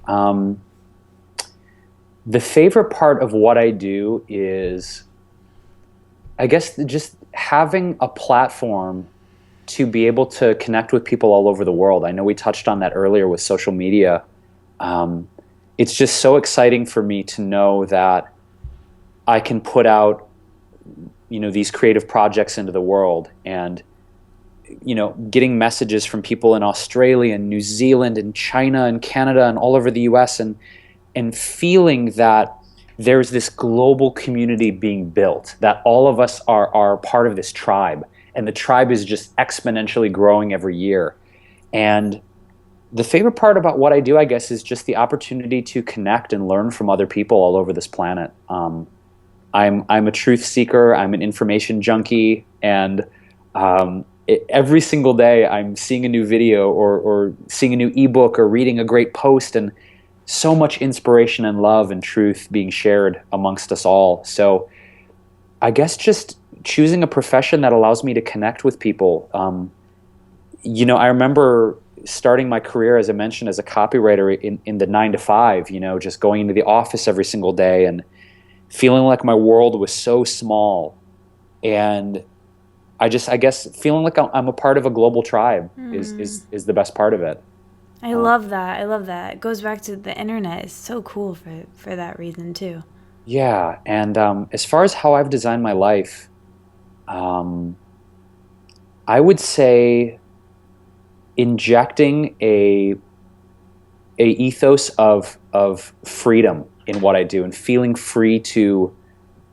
The favorite part of what I do is, I guess, just having a platform to be able to connect with people all over the world. I know we touched on that earlier with social media. Um, it's just so exciting for me to know that I can put out, these creative projects into the world, and getting messages from people in Australia and New Zealand and China and Canada and all over the US, and feeling that there's this global community being built, that all of us are part of this tribe, and the tribe is just exponentially growing every year. And the favorite part about what I do, I guess, is just the opportunity to connect and learn from other people all over this planet. I'm a truth seeker. I'm an information junkie, and every single day I'm seeing a new video, or seeing a new ebook, or reading a great post, and so much inspiration and love and truth being shared amongst us all. So I guess just choosing a profession that allows me to connect with people. I remember starting my career, as I mentioned, as a copywriter in the 9 to 5, just going into the office every single day and feeling like my world was so small. And I guess feeling like I'm a part of a global tribe is the best part of it. I love that. I love that. It goes back to the internet. It's so cool for that reason too. Yeah, and as far as how I've designed my life, um, I would say injecting a ethos of freedom in what I do, and feeling free to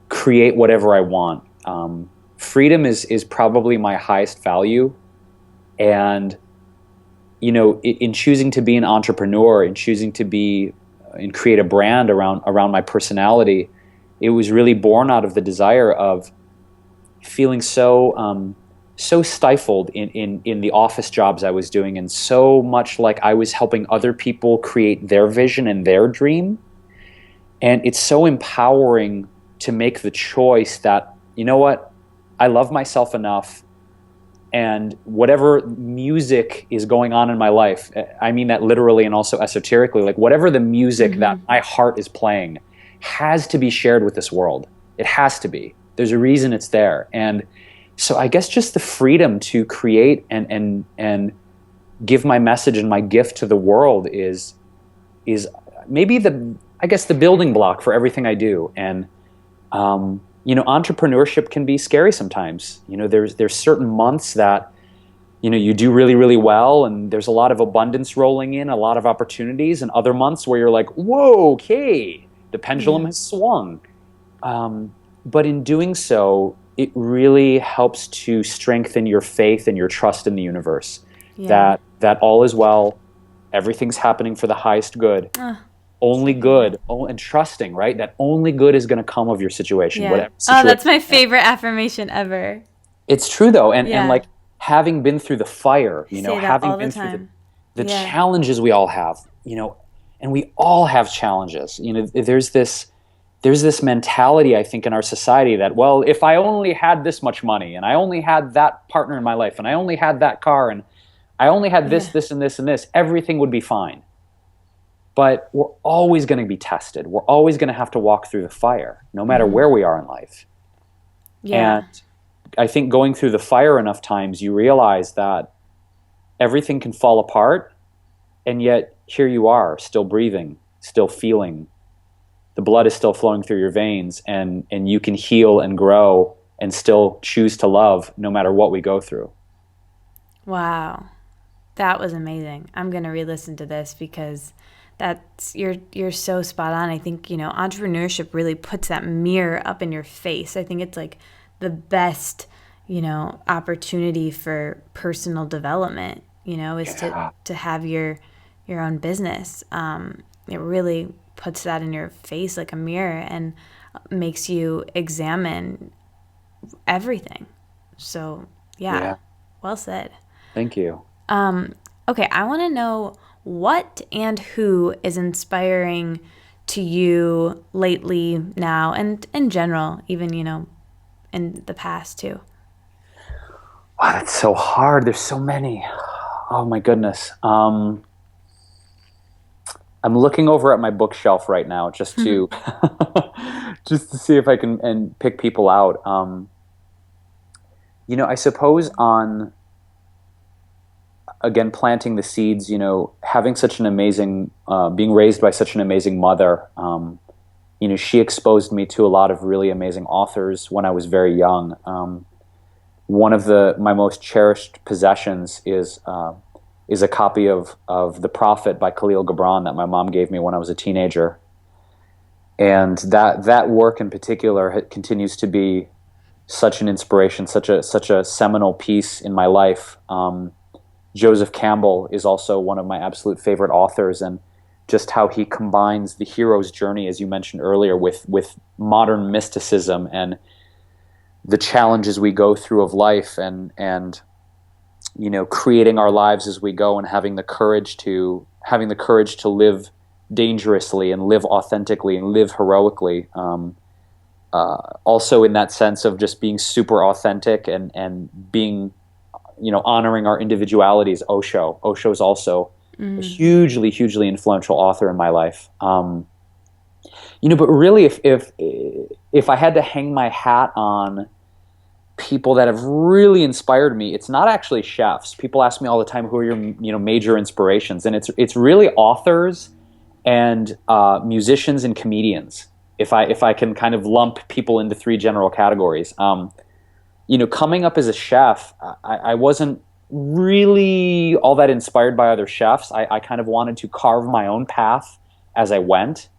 create whatever I want. Freedom is probably my highest value. And, in choosing to be an entrepreneur, in choosing to be and create a brand around my personality, it was really born out of the desire of feeling so stifled in the office jobs I was doing, and so much like I was helping other people create their vision and their dream. And it's so empowering to make the choice that, you know what, I love myself enough, and whatever music is going on in my life, I mean that literally and also esoterically, like whatever the music that my heart is playing has to be shared with this world. It has to be. There's a reason it's there. And so I guess just the freedom to create and give my message and my gift to the world is maybe the building block for everything I do. And entrepreneurship can be scary sometimes. There's certain months that you do really, really well, and there's a lot of abundance rolling in, a lot of opportunities, and other months where you're like, whoa, okay, the pendulum has swung. But in doing so, it really helps to strengthen your faith and your trust in the universe, that all is well, everything's happening for the highest good. Only good, and trusting, right? That only good is going to come of your situation. Yeah. Whatever situation. Oh, that's my favorite affirmation ever. It's true though, and like having been through the fire, having been through the challenges we all have, and we all have challenges. There's this mentality, I think, in our society that, well, if I only had this much money, and I only had that partner in my life, and I only had that car, and I only had this, this, and this, and this, everything would be fine. But we're always going to be tested. We're always going to have to walk through the fire, no matter where we are in life. Yeah. And I think going through the fire enough times, you realize that everything can fall apart, and yet here you are, still breathing, still feeling. The blood is still flowing through your veins, and you can heal and grow and still choose to love no matter what we go through. Wow. That was amazing. I'm going to re-listen to this because you're so spot on. I think, entrepreneurship really puts that mirror up in your face. I think it's like the best, opportunity for personal development, is to have your own business. It really puts that in your face like a mirror and makes you examine everything. So, well said. Thank you. Okay, I want to know what and who is inspiring to you lately now, and in general, even, in the past too. Wow, that's so hard. There's so many. Oh my goodness. I'm looking over at my bookshelf right now just to just to see if I can and pick people out. I suppose on, again, planting the seeds, having such an amazing, being raised by such an amazing mother, she exposed me to a lot of really amazing authors when I was very young. One of my most cherished possessions is a copy of The Prophet by Khalil Gibran that my mom gave me when I was a teenager. And that work in particular continues to be such an inspiration, such a seminal piece in my life. Joseph Campbell is also one of my absolute favorite authors, and just how he combines the hero's journey, as you mentioned earlier, with modern mysticism and the challenges we go through of life, and creating our lives as we go, and having the courage to live dangerously and live authentically and live heroically. Also in that sense of just being super authentic and being, honoring our individualities. Osho is also a hugely, hugely influential author in my life. But really, if I had to hang my hat on people that have really inspired me, it's not actually chefs. People ask me all the time, who are your major inspirations? And it's really authors and musicians and comedians. If I can kind of lump people into three general categories. Coming up as a chef, I wasn't really all that inspired by other chefs. I kind of wanted to carve my own path as I went.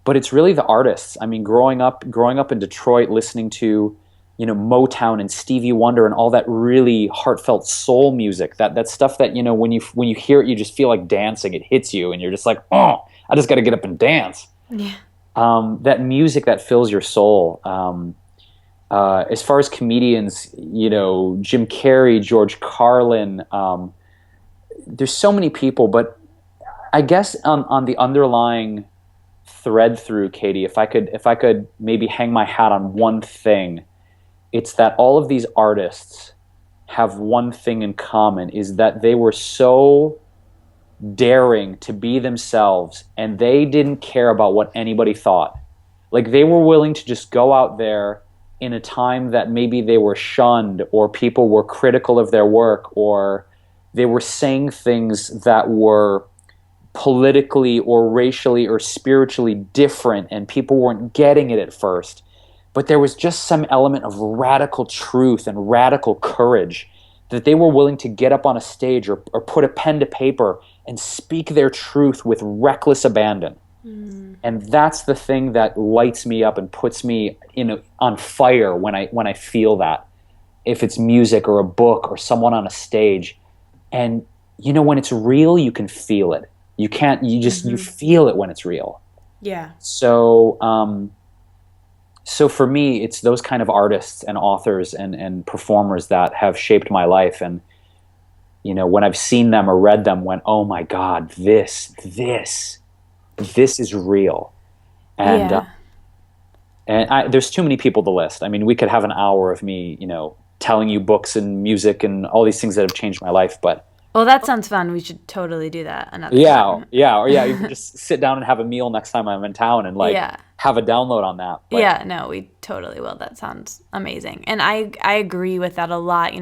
but it's really the artists. I mean, growing up in Detroit, listening to, Motown and Stevie Wonder and all that really heartfelt soul music, that stuff that, when you hear it, you just feel like dancing. It hits you and you're just like, oh, I just got to get up and dance. Yeah. That music that fills your soul. As far as comedians, Jim Carrey, George Carlin, there's so many people, but I guess on the underlying thread through, Katie, if I could maybe hang my hat on one thing, it's that all of these artists have one thing in common, is that they were so daring to be themselves, and they didn't care about what anybody thought. Like, they were willing to just go out there in a time that maybe they were shunned, or people were critical of their work, or they were saying things that were politically or racially or spiritually different, and people weren't getting it at first. But there was just some element of radical truth and radical courage that they were willing to get up on a stage or put a pen to paper and speak their truth with reckless abandon. And that's the thing that lights me up and puts me on fire when I feel that. If it's music or a book or someone on a stage. And when it's real, you can feel it. You feel it when it's real. Yeah. So for me, it's those kind of artists and authors and performers that have shaped my life. And, when I've seen them or read them, went, oh my God, this is real. And, there's too many people to list. I mean, we could have an hour of me, telling you books and music and all these things that have changed my life, but. Well, that sounds fun. We should totally do that another time. Or you can just sit down and have a meal next time I'm in town and have a download on that. But. Yeah, no, we totally will. That sounds amazing. And I agree with that a lot.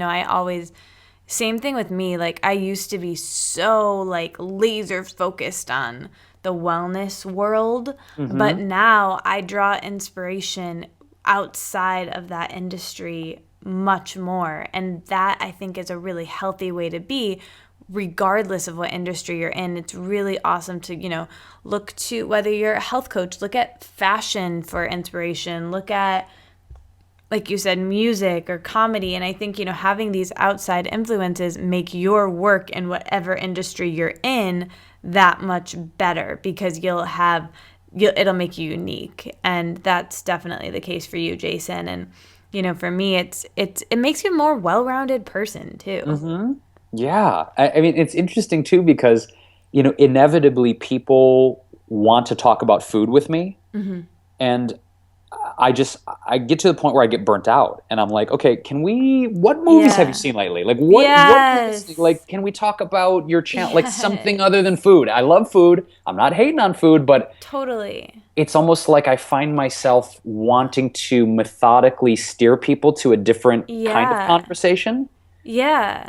Same thing with me. Like, I used to be so laser focused on the wellness world, but now I draw inspiration outside of that industry much more. And that, I think, is a really healthy way to be, regardless of what industry you're in. It's really awesome to, look to, whether you're a health coach, look at fashion for inspiration, look at, like you said, music or comedy. And I think, having these outside influences make your work in whatever industry you're in that much better, because it'll make you unique. And that's definitely the case for you, Jason. And, for me, it makes you a more well-rounded person too. Mm-hmm. Yeah. I mean, it's interesting too, because, inevitably people want to talk about food with me. And I get to the point where I get burnt out, and I'm like, okay, what movies have you seen lately? Like what can we talk about your channel, like something other than food? I love food. I'm not hating on food, but totally. It's almost like I find myself wanting to methodically steer people to a different kind of conversation. Yeah.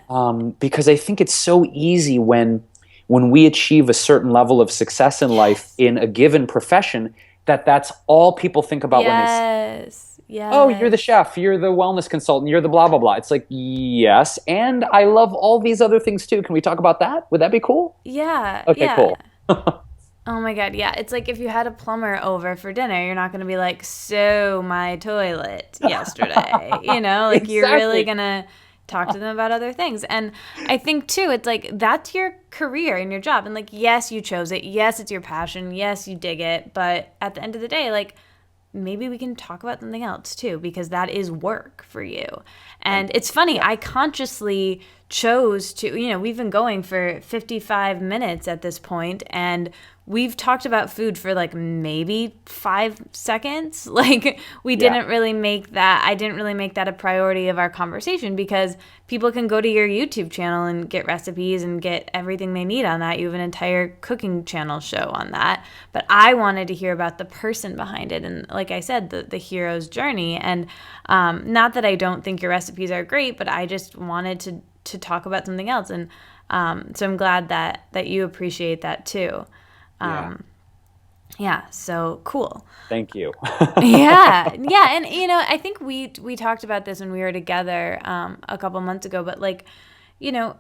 Because I think it's so easy when we achieve a certain level of success in life in a given profession, that's all people think about when they say, oh, you're the chef, you're the wellness consultant, you're the blah, blah, blah. It's like, yes, and I love all these other things too. Can we talk about that? Would that be cool? Yeah. Okay, cool. Oh my God, yeah. It's like if you had a plumber over for dinner, you're not going to be like, so my toilet yesterday, Exactly. You're really going to talk to them about other things. And I think too, it's like, that's your career and your job. And yes, you chose it. Yes, it's your passion. Yes, you dig it. But at the end of the day, maybe we can talk about something else too, because that is work for you. And it's funny, I consciously chose to, we've been going for 55 minutes at this point, and we've talked about food for maybe 5 seconds. We didn't really make that, I didn't really make that a priority of our conversation, because people can go to your YouTube channel and get recipes and get everything they need on that. You have an entire cooking channel show on that. But I wanted to hear about the person behind it. And like I said, the hero's journey. And not that I don't think your recipes are great, but I just wanted to talk about something else. And so I'm glad that you appreciate that too. Yeah, so cool. Thank you. yeah. And, I think we talked about this when we were together a couple months ago, but and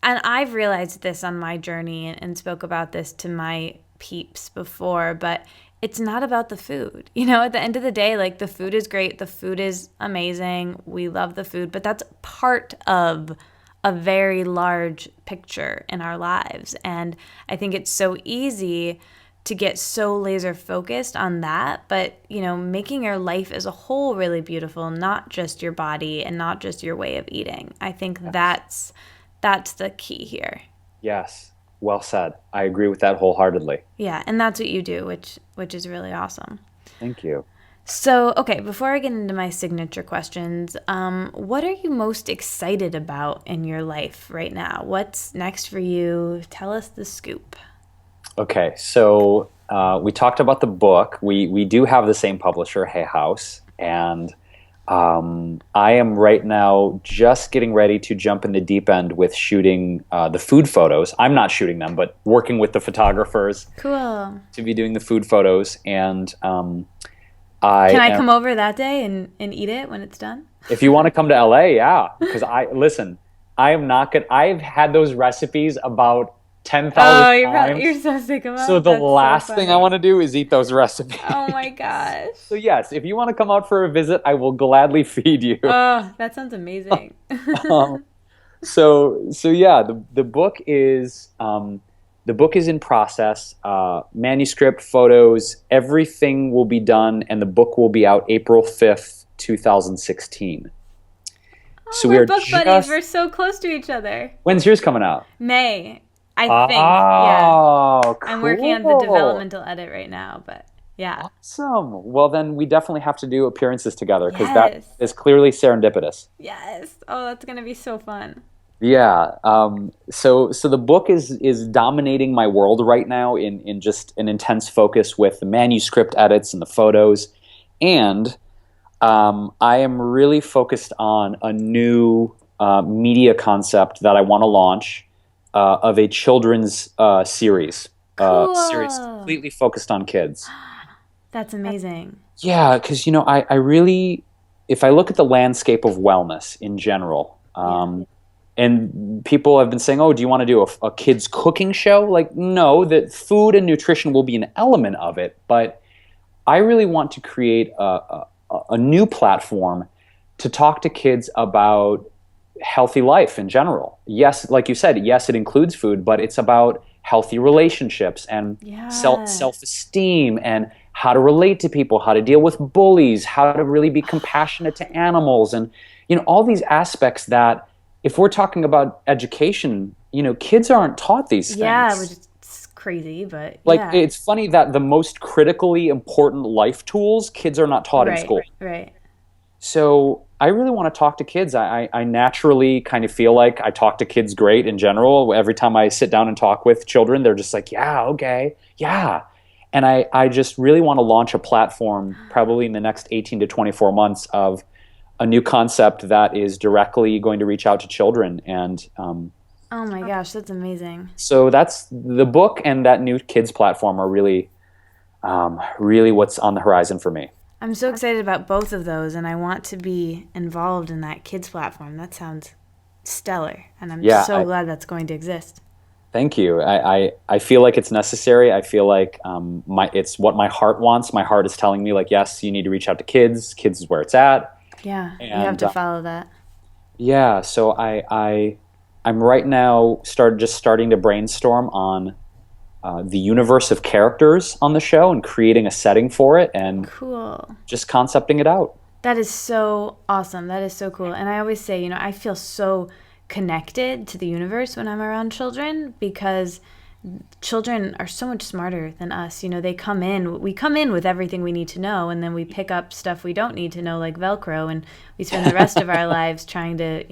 I've realized this on my journey and spoke about this to my peeps before, but it's not about the food. You know, at the end of the day, like the food is great. The food is amazing. We love the food, but that's part of a very large picture in our lives. And I think it's so easy to get so laser focused on that, but you know, making your life as a whole really beautiful, not just your body and not just your way of eating. I think that's the key here. Yes. Well said. I agree with that wholeheartedly. Yeah, and that's what you do, which is really awesome. Thank you. So, okay, before I get into my signature questions, what are you most excited about in your life right now? What's next for you? Tell us the scoop. Okay, so we talked about the book. We do have the same publisher, Hay House, and I am right now just getting ready to jump in the deep end with shooting the food photos. I'm not shooting them, but working with the photographers. Cool. To be doing the food photos, and Can I come over that day and eat it when it's done? If you want to come to LA, yeah, because I am not good. I've had those recipes about 10,000 times. You're so sick of them. So the last thing I want to do is eat those recipes. Oh my gosh. So yes, if you want to come out for a visit, I will gladly feed you. Oh, that sounds amazing. So yeah, the book is in process. Manuscript, photos, everything will be done, and the book will be out April 5th, 2016. So we're book buddies. We're so close to each other. When's yours coming out? May. I think, yeah. Cool. I'm working on the developmental edit right now, but yeah. Awesome. Well, then we definitely have to do appearances together because that is clearly serendipitous. Yes. Oh, that's going to be so fun. Yeah. So the book is dominating my world right now in just an intense focus with the manuscript edits and the photos. And I am really focused on a new media concept that I want to launch. Of a children's series. Cool. Series completely focused on kids. That's amazing. Yeah, because, I really, if I look at the landscape of wellness in general, and people have been saying, oh, do you want to do a kids cooking show? Like, no, that food and nutrition will be an element of it, but I really want to create a new platform to talk to kids about healthy life in general. Yes, like you said, yes, it includes food, but it's about healthy relationships and self-esteem and how to relate to people, how to deal with bullies, how to really be compassionate to animals, and all these aspects that if we're talking about education, kids aren't taught these things. Yeah, which is crazy, but it's funny that the most critically important life tools kids are not taught in school. Right. So I really want to talk to kids. I naturally kind of feel like I talk to kids great in general. Every time I sit down and talk with children, they're just like, yeah, okay, yeah. And I just really want to launch a platform probably in the next 18 to 24 months of a new concept that is directly going to reach out to children. And oh my gosh, that's amazing. So that's the book and that new kids platform are really, really what's on the horizon for me. I'm so excited about both of those, and I want to be involved in that kids platform. That sounds stellar, and I'm so glad that's going to exist. Thank you. I feel like it's necessary. I feel like it's what my heart wants. My heart is telling me, like, yes, you need to reach out to kids. Kids is where it's at. Yeah, and, you have to follow that. Yeah, so I'm right now starting to brainstorm on the universe of characters on the show and creating a setting for it and just concepting it out. That is so awesome. That is so cool. And I always say, I feel so connected to the universe when I'm around children because children are so much smarter than us. We come in with everything we need to know, and then we pick up stuff we don't need to know, like Velcro, and we spend the rest of our lives trying to,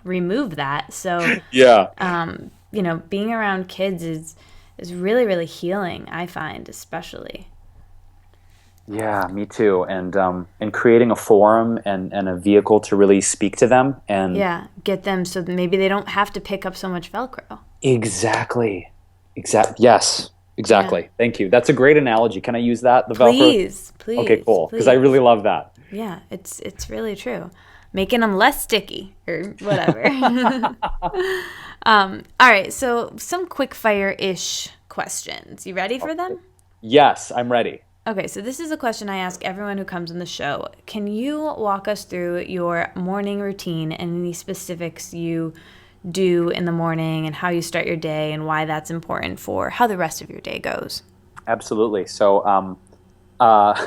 remove that. So, being around kids is really, really healing, I find, especially. Yeah, me too. And creating a forum and a vehicle to really speak to them and get them so that maybe they don't have to pick up so much Velcro. Exactly. Yes. Exactly. Yeah. Thank you. That's a great analogy. Can I use that? The Velcro? Please. Okay, cool. Because I really love that. Yeah, it's really true. Making them less sticky or whatever. All right, so some quick fire-ish questions. You ready for them? Yes, I'm ready. Okay, so this is a question I ask everyone who comes on the show. Can you walk us through your morning routine and any specifics you do in the morning and how you start your day and why that's important for how the rest of your day goes? Absolutely. So, uh,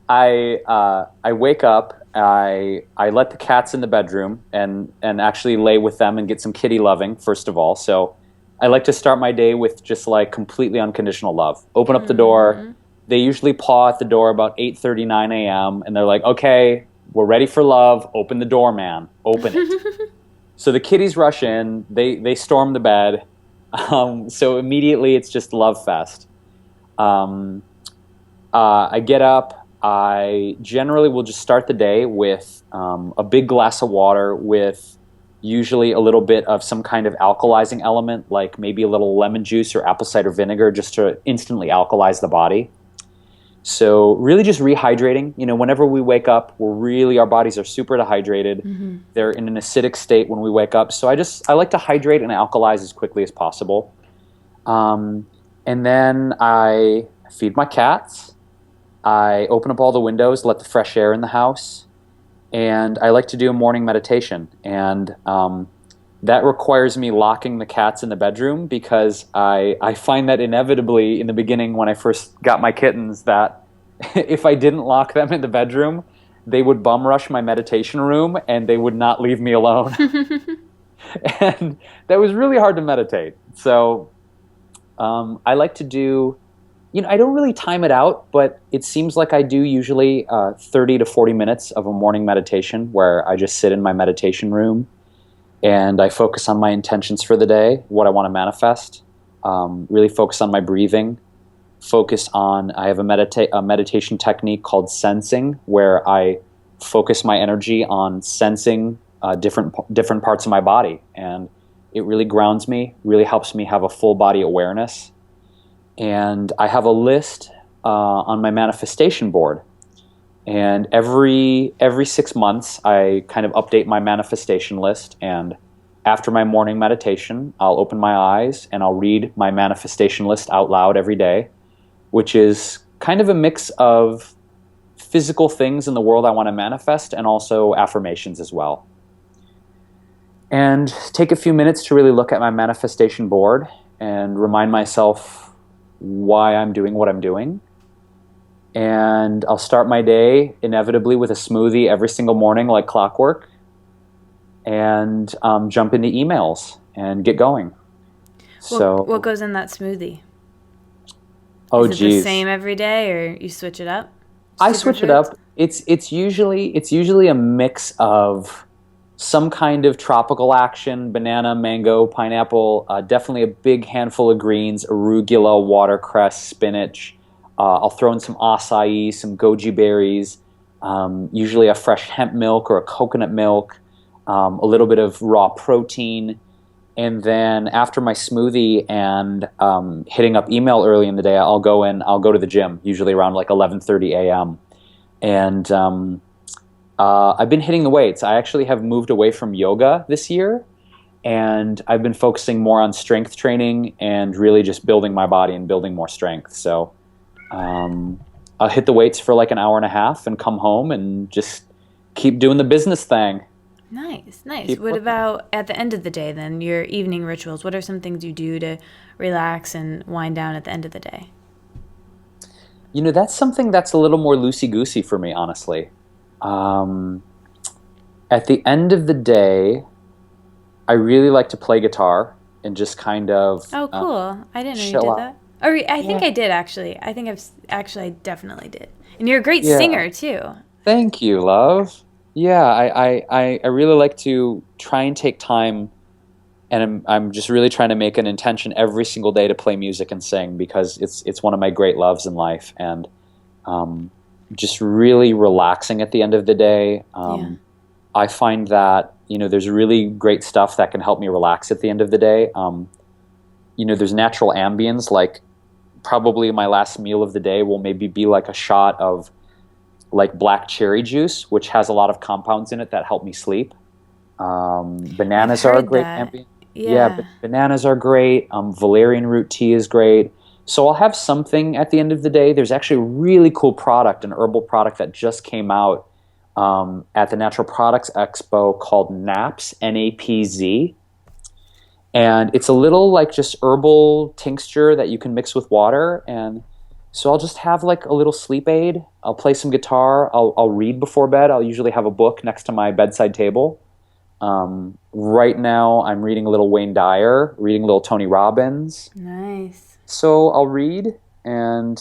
I wake up. I let the cats in the bedroom and actually lay with them and get some kitty loving first of all. So I like to start my day with just like completely unconditional love. Open up the door. They usually paw at the door about 8:30, 9 a.m. and they're like, "Okay, we're ready for love. Open the door, man. Open it." So the kitties rush in. They storm the bed. So immediately it's just love fest. Um, I get up. I generally will just start the day with a big glass of water with usually a little bit of some kind of alkalizing element, like maybe a little lemon juice or apple cider vinegar, just to instantly alkalize the body. So really just rehydrating. Whenever we wake up, our bodies are super dehydrated. They're in an acidic state when we wake up. So I like to hydrate and alkalize as quickly as possible. Um, and then I feed my cats. I open up all the windows, let the fresh air in the house, and I like to do a morning meditation. And that requires me locking the cats in the bedroom because I find that inevitably in the beginning when I first got my kittens that if I didn't lock them in the bedroom, they would bum rush my meditation room and they would not leave me alone. And that was really hard to meditate. So I like to do, I don't really time it out, but it seems like I do usually 30 to 40 minutes of a morning meditation where I just sit in my meditation room and I focus on my intentions for the day, what I want to manifest, really focus on my breathing, I have a meditation technique called sensing, where I focus my energy on sensing different parts of my body. And it really grounds me, really helps me have a full body awareness. And I have a list on my manifestation board. And every 6 months, I kind of update my manifestation list. And after my morning meditation, I'll open my eyes and I'll read my manifestation list out loud every day, which is kind of a mix of physical things in the world I want to manifest and also affirmations as well. And take a few minutes to really look at my manifestation board and remind myself why I'm doing what I'm doing. And I'll start my day inevitably with a smoothie every single morning like clockwork and jump into emails and get going. What goes in that smoothie? Oh, Is it the same every day or you switch it up? I switch it up. It's usually a mix of some kind of tropical action, banana, mango, pineapple, definitely a big handful of greens, arugula, watercress, spinach. I'll throw in some acai, some goji berries, usually a fresh hemp milk or a coconut milk, a little bit of raw protein. And then after my smoothie and hitting up email early in the day, I'll go to the gym, usually around like 11:30 a.m. And I've been hitting the weights. I actually have moved away from yoga this year, and I've been focusing more on strength training and really just building my body and building more strength. So I'll hit the weights for like an hour and a half and come home and just keep doing the business thing. Nice. What about at the end of the day then, your evening rituals? What are some things you do to relax and wind down at the end of the day? That's something that's a little more loosey-goosey for me, honestly. At the end of the day, I really like to play guitar and just kind of Oh, cool. I didn't know you chill did out. that. Or I think I did, actually. I think I definitely did. And you're a great singer, too. Thank you, love. Yeah, I really like to try and take time, and I'm just really trying to make an intention every single day to play music and sing because it's one of my great loves in life, and just really relaxing at the end of the day. I find that there's really great stuff that can help me relax at the end of the day. There's natural ambience, like probably my last meal of the day will maybe be like a shot of like black cherry juice, which has a lot of compounds in it that help me sleep. Bananas are a great ambient. Yeah. Bananas are great. Valerian root tea is great. So I'll have something at the end of the day. There's actually a really cool product, an herbal product that just came out at the Natural Products Expo called NAPZ, N-A-P-Z. And it's a little like just herbal tincture that you can mix with water. And so I'll just have like a little sleep aid. I'll play some guitar. I'll read before bed. I'll usually have a book next to my bedside table. Right now I'm reading a little Wayne Dyer, reading a little Tony Robbins. Nice. So I'll read, and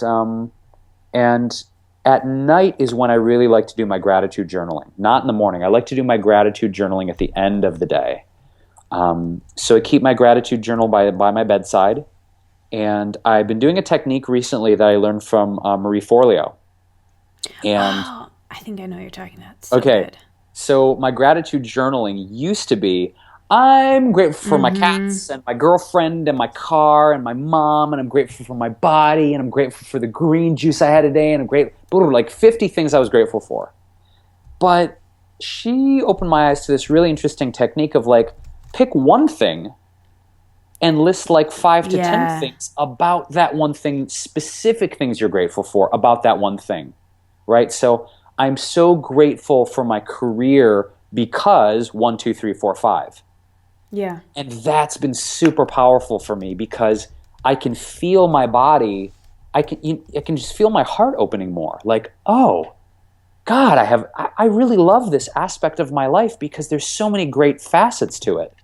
at night is when I really like to do my gratitude journaling. Not in the morning. I like to do my gratitude journaling at the end of the day. So I keep my gratitude journal by my bedside, and I've been doing a technique recently that I learned from Marie Forleo. And oh, I think I know what you're talking about. So okay, good. so my gratitude journaling used to be, I'm grateful for my cats and my girlfriend and my car and my mom, and I'm grateful for my body, and I'm grateful for the green juice I had today, and I'm grateful, like 50 things I was grateful for. But she opened my eyes to this really interesting technique of like, pick one thing and list like 5 to 10 things about that one thing, specific things you're grateful for about that one thing, right? So I'm so grateful for my career because 1, 2, 3, 4, 5. Yeah. And that's been super powerful for me because I can feel my body. I can just feel my heart opening more. Like, oh, God, I really love this aspect of my life because there's so many great facets to it.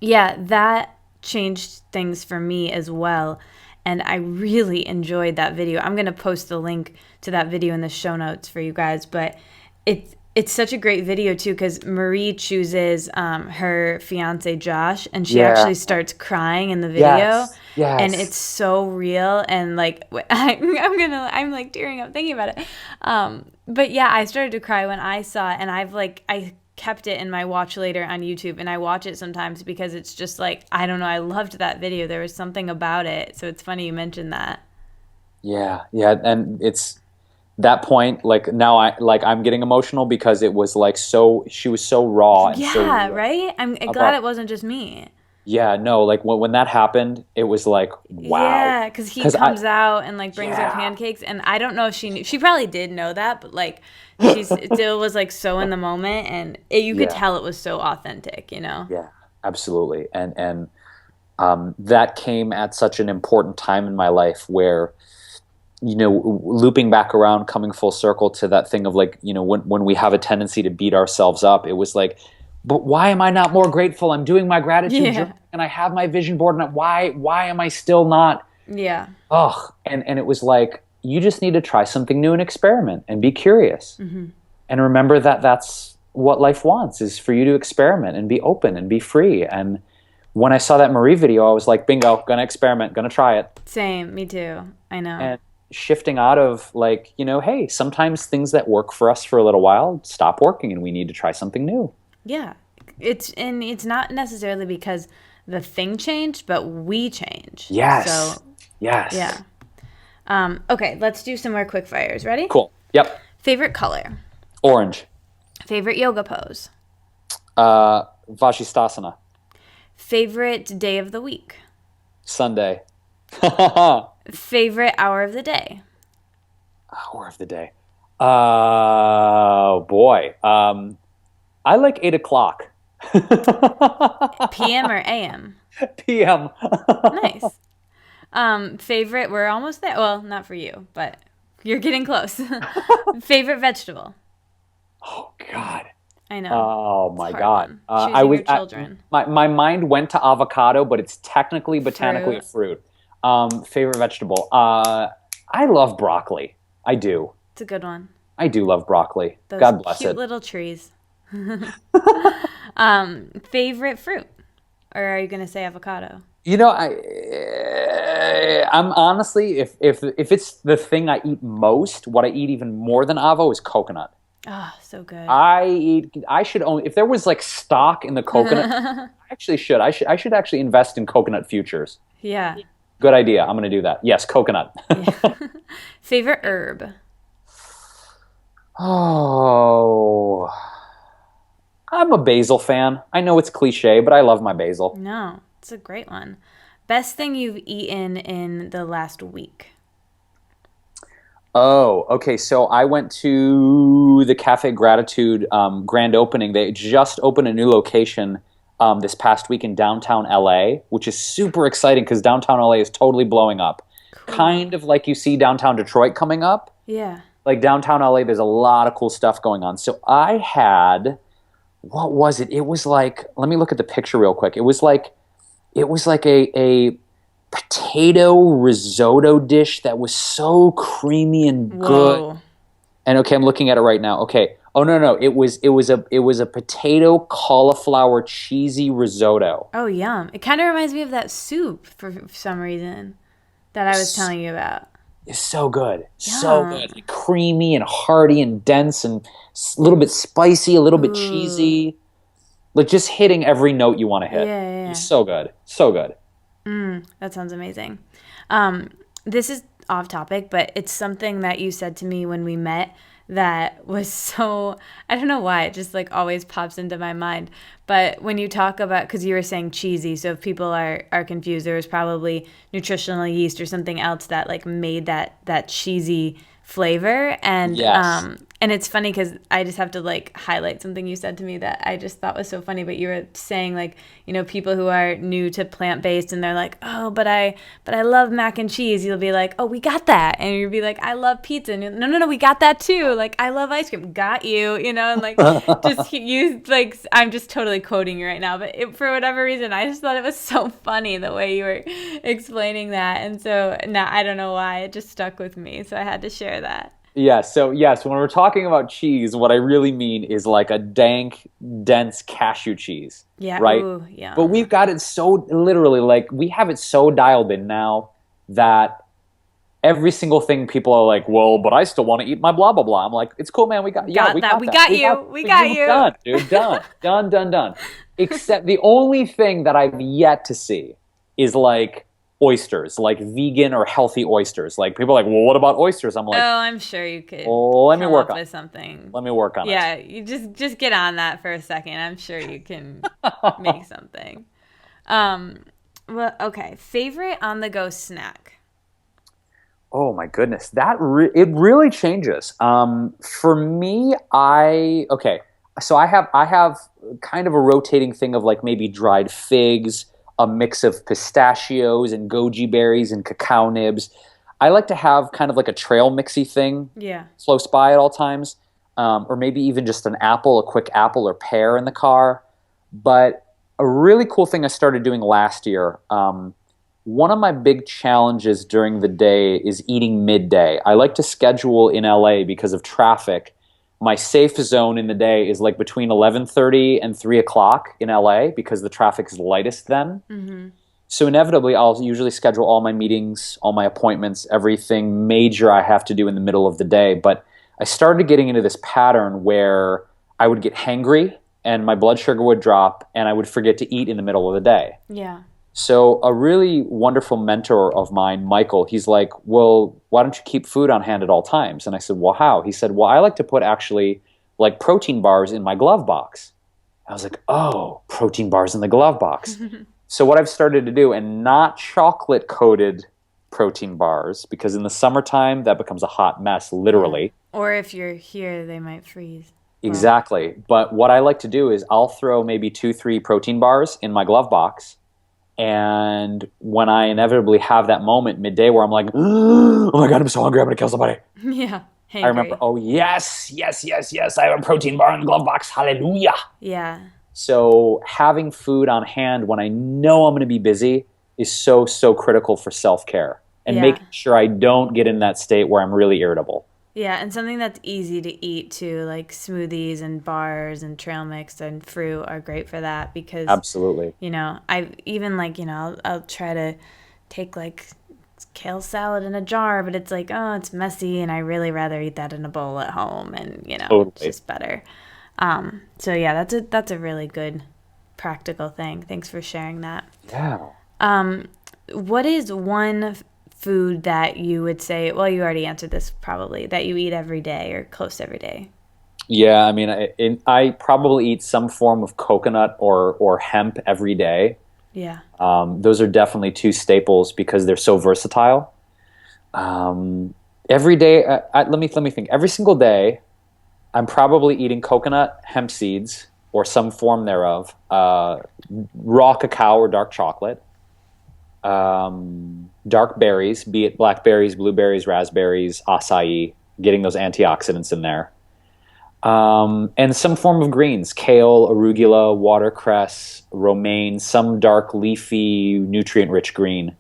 Yeah, that changed things for me as well. And I really enjoyed that video. I'm going to post the link to that video in the show notes for you guys. But it's such a great video, too, because Marie chooses her fiance, Josh, and she actually starts crying in the video. Yes. And it's so real. And, like, I'm like, tearing up thinking about it. But, yeah, I started to cry when I saw it. And I kept it in my watch later on YouTube, and I watch it sometimes because it's just like, I don't know, I loved that video. There was something about it. So it's funny you mentioned that. Yeah, and it's that point, like now I'm getting emotional because it was like she was so raw and so real. Right? I'm glad it wasn't just me. Yeah, no, like when that happened, it was like, wow. Yeah, because he comes out and like brings her pancakes, and I don't know if she knew. She probably did know that, but like she still was like so in the moment, and you could tell it was so authentic, you know? Yeah, absolutely. And that came at such an important time in my life where, you know, looping back around, coming full circle to that thing of like, you know, when we have a tendency to beat ourselves up, it was like, but why am I not more grateful? I'm doing my gratitude journal and I have my vision board, and why am I still not? Yeah. Ugh. And it was like, you just need to try something new and experiment and be curious. Mm-hmm. And remember that that's what life wants, is for you to experiment and be open and be free. And when I saw that Marie video, I was like, bingo, gonna experiment, gonna try it. Same, me too. I know. And shifting out of like, you know, hey, sometimes things that work for us for a little while stop working and we need to try something new. Yeah. It's not necessarily because the thing changed, but we changed. Yes. So, yes. Yeah. Okay, let's do some more quick fires. Ready? Cool. Yep. Favorite color? Orange. Favorite yoga pose? Vajrasana. Favorite day of the week? Sunday. Favorite hour of the day? Hour of the day. Oh, boy. I like 8 o'clock. PM or AM? PM. Nice. Favorite, we're almost there. Well, not for you, but you're getting close. Favorite vegetable? Oh, God. I know. Oh, my God. Choosing your children. My mind went to avocado, but it's technically, botanically a fruit. Favorite vegetable? I love broccoli. I do. It's a good one. I do love broccoli. Those God bless cute it. little trees. Favorite fruit? Or are you going to say avocado? You know, I'm honestly, if it's the thing I eat most, what I eat even more than avo is coconut. Oh, so good. I should own, if there was like stock in the coconut, I actually should. I should actually invest in coconut futures. Yeah. Good idea. I'm going to do that. Yes, coconut. Yeah. Favorite herb? Oh, I'm a basil fan. I know it's cliche, but I love my basil. No, it's a great one. Best thing you've eaten in the last week. Oh, okay. So I went to the Cafe Gratitude grand opening. They just opened a new location this past week in downtown LA, which is super exciting because downtown LA is totally blowing up. Cool. Kind of like you see downtown Detroit coming up. Yeah. Like downtown LA, there's a lot of cool stuff going on. So I had, what was it? It was like, let me look at the picture real quick. It was like a potato risotto dish that was so creamy and good. Whoa. And okay, I'm looking at it right now. Okay. Oh no, no, it was a potato cauliflower cheesy risotto. Oh, yum. It kind of reminds me of that soup for some reason that I was telling you about. It's so good. So Yum. good. Like creamy and hearty and dense and a little bit spicy, a little bit Ooh. cheesy. Like just hitting every note you want to Yeah, hit. yeah, It's yeah. so good. So good. That sounds amazing. This is off topic, but it's something that you said to me when we met that was so, I don't know why, it just like always pops into my mind. But when you talk about, because you were saying cheesy, so if people are confused, there was probably nutritional yeast or something else that like made that cheesy flavor. Yes. And it's funny because I just have to like highlight something you said to me that I just thought was so funny. But you were saying like, people who are new to plant-based and they're like, oh, but I love mac and cheese. You'll be like, oh, we got that. And you'll be like, I love pizza. And no, no, no, we got that too. Like, I love ice cream. Got you, and like just you like, I'm just totally quoting you right now. But for whatever reason, I just thought it was so funny the way you were explaining that. And so now I don't know why it just stuck with me. So I had to share that. Yeah, so yes, when we're talking about cheese, what I really mean is like a dank, dense cashew cheese, Yeah. right? Ooh, But yum. we've got it so literally, like we have it so dialed in now that every single thing people are like, well, but I still want to eat my blah blah blah. I'm like, it's cool, man. Yeah, Got we that. got We that. got you. We got you. Done, dude. Done, done, done, done. Except the only thing that I've yet to see is like oysters, like vegan or healthy oysters. Like people are like, well, what about oysters? I'm Oh, like, I'm sure you could oh, let me come work up on with it. something. Let me work on it. Yeah, you just get on that for a second. I'm sure you can make something. Um, well, okay. Favorite on the go snack. Oh my goodness, it really changes. For me, so I have kind of a rotating thing of like maybe dried figs, a mix of pistachios and goji berries and cacao nibs. I like to have kind of like a trail mixy thing Yeah. close by at all times, or maybe even just an apple, a quick apple or pear in the car. But a really cool thing I started doing last year. One of my big challenges during the day is eating midday. I like to schedule in LA because of traffic. My safe zone in the day is like between 11:30 and 3 o'clock in LA because the traffic is lightest then. Mm-hmm. So inevitably, I'll usually schedule all my meetings, all my appointments, everything major I have to do in the middle of the day. But I started getting into this pattern where I would get hangry and my blood sugar would drop and I would forget to eat in the middle of the day. Yeah. So a really wonderful mentor of mine, Michael, he's like, well, why don't you keep food on hand at all times? And I said, well, how? He said, well, I like to put actually like protein bars in my glove box. I was like, oh, protein bars in the glove box. So what I've started to do, and not chocolate coated protein bars, because in the summertime that becomes a hot mess, Yeah. literally. Or if you're here, they might freeze. Well, Exactly. But what I like to do is I'll throw maybe 2, 3 protein bars in my glove box. And when I inevitably have that moment midday where I'm like, oh my God, I'm so hungry, I'm going to kill somebody. yeah. I remember, Hangry. oh, yes, yes, yes, yes, I have a protein bar in the glove box. Hallelujah. Yeah. So having food on hand when I know I'm going to be busy is so, so critical for self-care and Yeah. making sure I don't get in that state where I'm really irritable. Yeah, and something that's easy to eat too, like smoothies and bars and trail mix and fruit are great for that because, Absolutely. I even like, I'll try to take like kale salad in a jar, but it's like, oh, it's messy and I really rather eat that in a bowl at home and, it's Totally. just better. So yeah, that's a really good practical thing. Thanks for sharing that. Yeah. What is one food that you would say, well, you already answered this probably, that you eat every day or close to every day? Yeah, I mean, I probably eat some form of coconut or hemp every day. Yeah. Those are definitely two staples because they're so versatile. Every day, let me think. Every single day, I'm probably eating coconut, hemp seeds, or some form thereof, raw cacao or dark chocolate, dark berries, be it blackberries, blueberries, raspberries, acai, getting those antioxidants in there, and some form of greens, kale, arugula, watercress, romaine, some dark leafy, nutrient-rich green.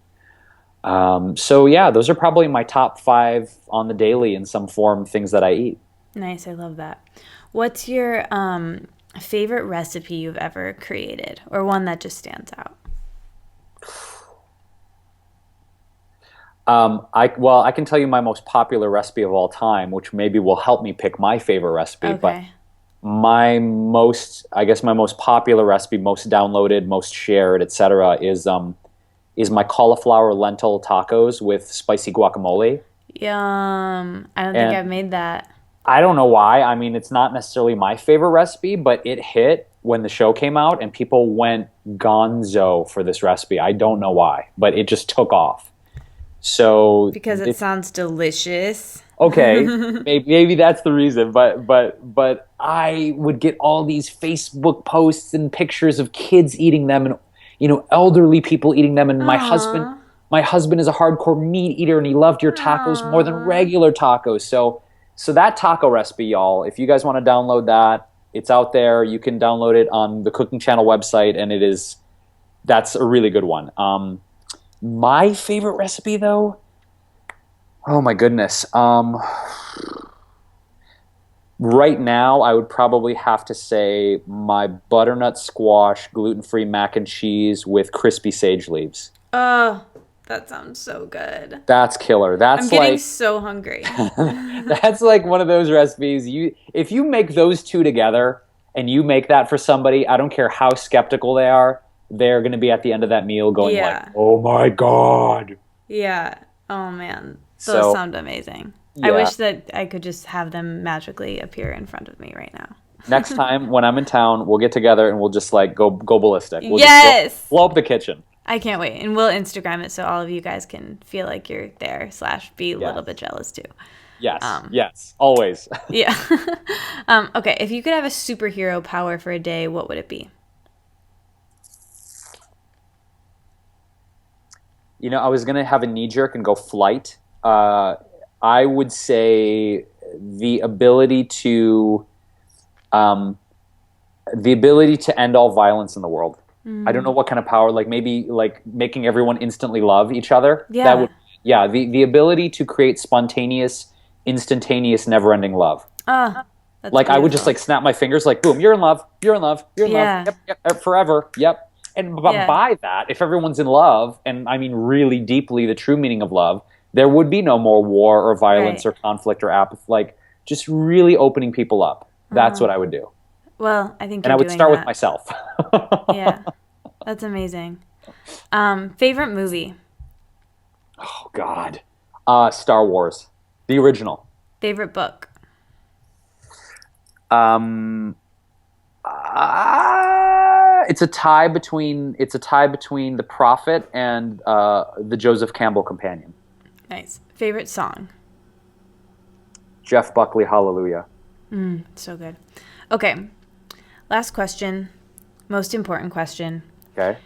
So yeah, those are probably my top five on the daily in some form things that I eat. Nice. I love that. What's your favorite recipe you've ever created, or one that just stands out? I can tell you my most popular recipe of all time, which maybe will help me pick my favorite recipe. But Okay. I guess my most popular recipe, most downloaded, most shared, etc., is my cauliflower lentil tacos with spicy guacamole. Yum. I don't think I've And made that. I don't know why. I mean, it's not necessarily my favorite recipe, but it hit when the show came out, and people went gonzo for this recipe. I don't know why, but it just took off. So Because it it's sounds delicious. okay. Maybe that's the reason, but I would get all these Facebook posts and pictures of kids eating them, and elderly people eating them, and Aww. my husband is a hardcore meat eater, and he loved your tacos more than Aww. regular tacos. So that taco recipe, y'all, if you guys want to download that, it's out there. You can download it on the Cooking Channel website, and that's a really good one. My favorite recipe, though, oh my goodness. Right now, I would probably have to say my butternut squash gluten-free mac and cheese with crispy sage leaves. Oh, that sounds so good. That's killer. I'm getting so hungry. That's like one of those recipes. If you make those two together and you make that for somebody, I don't care how skeptical they are, they're going to be at the end of that meal going like, Yeah. "Oh my God." Yeah. Oh man. Those So, sound amazing. I yeah. wish that I could just have them magically appear in front of me right now. Next time when I'm in town, we'll get together and we'll just like go ballistic. We'll just Yes. blow up the kitchen. I can't wait. And we'll Instagram it so all of you guys can feel like you're there / be a little Yes. bit jealous too. Yes. Yes. Always. Yeah. Okay. If you could have a superhero power for a day, what would it be? I was gonna have a knee jerk and go flight. I would say the ability to um, the ability to end all violence in the world. I don't know what kind of power, like maybe like making everyone instantly love each other. That Yeah. would, yeah, the ability to create spontaneous, instantaneous, never-ending love. Oh, that's Like I would just beautiful. like snap my fingers, like boom, you're in love, you're in love, you're in love, Yeah. yep, yep, forever, yep. And Yeah. by that, if everyone's in love, and I mean really deeply the true meaning of love, there would be no more war or violence Right. or conflict or apathy. Like just really opening people up. That's what I would do, Well, I think and you're I would doing start with that. myself. Yeah. That's amazing. Favorite movie? Oh God, Star Wars, the original. Favorite book? Um, it's a tie between The Prophet and the Joseph Campbell Companion. Nice. Favorite song? Jeff Buckley, Hallelujah. So good. Okay. Last question. Most important question. Okay.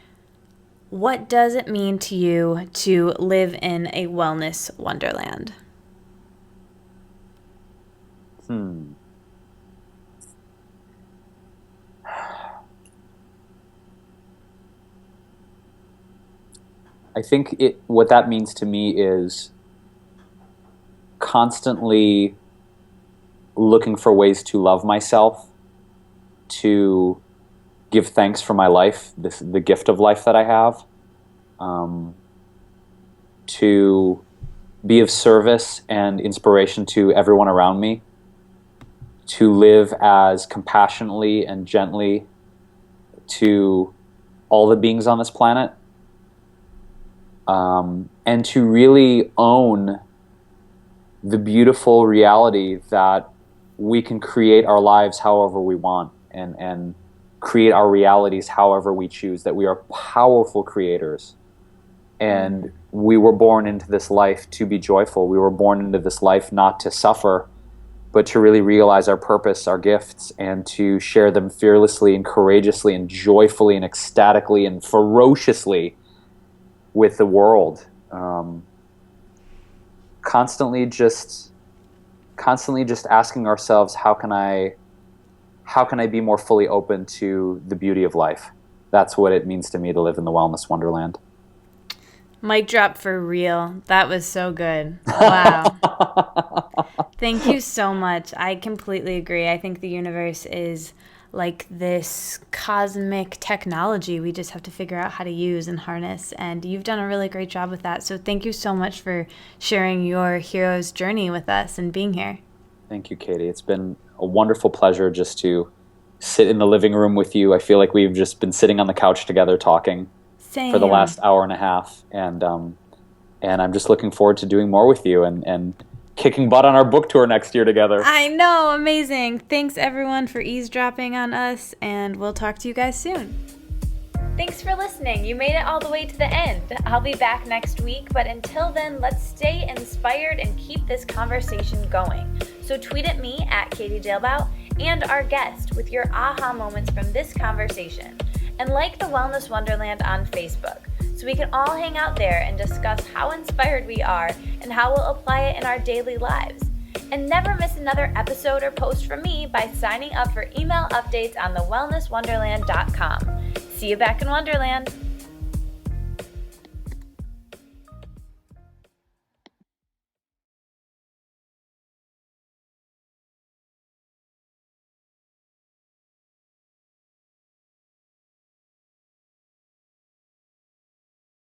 What does it mean to you to live in a wellness wonderland? I think what that means to me is constantly looking for ways to love myself, to give thanks for my life, the gift of life that I have, to be of service and inspiration to everyone around me, to live as compassionately and gently to all the beings on this planet, and to really own the beautiful reality that we can create our lives however we want, and create our realities however we choose, that we are powerful creators. And we were born into this life to be joyful. We were born into this life not to suffer, but to really realize our purpose, our gifts, and to share them fearlessly and courageously and joyfully and ecstatically and ferociously with the world. Constantly just asking ourselves, how can I be more fully open to the beauty of life? That's what it means to me to live in the wellness wonderland. Mic drop for real. That was so good. Wow. Thank you so much. I completely agree. I think the universe is like this cosmic technology we just have to figure out how to use and harness. And you've done a really great job with that. So thank you so much for sharing your hero's journey with us and being here. Thank you, Katie. It's been a wonderful pleasure just to sit in the living room with you. I feel like we've just been sitting on the couch together talking. Same. For the last hour and a half. And I'm just looking forward to doing more with you and kicking butt on our book tour next year together. I know, amazing. Thanks everyone for eavesdropping on us, and we'll talk to you guys soon. Thanks for listening. You made it all the way to the end. I'll be back next week, but until then, let's stay inspired and keep this conversation going. So tweet at me at Katie Dalebout and our guest with your aha moments from this conversation. And like the Wellness Wonderland on Facebook, so we can all hang out there and discuss how inspired we are and how we'll apply it in our daily lives. And never miss another episode or post from me by signing up for email updates on thewellnesswonderland.com. See you back in Wonderland.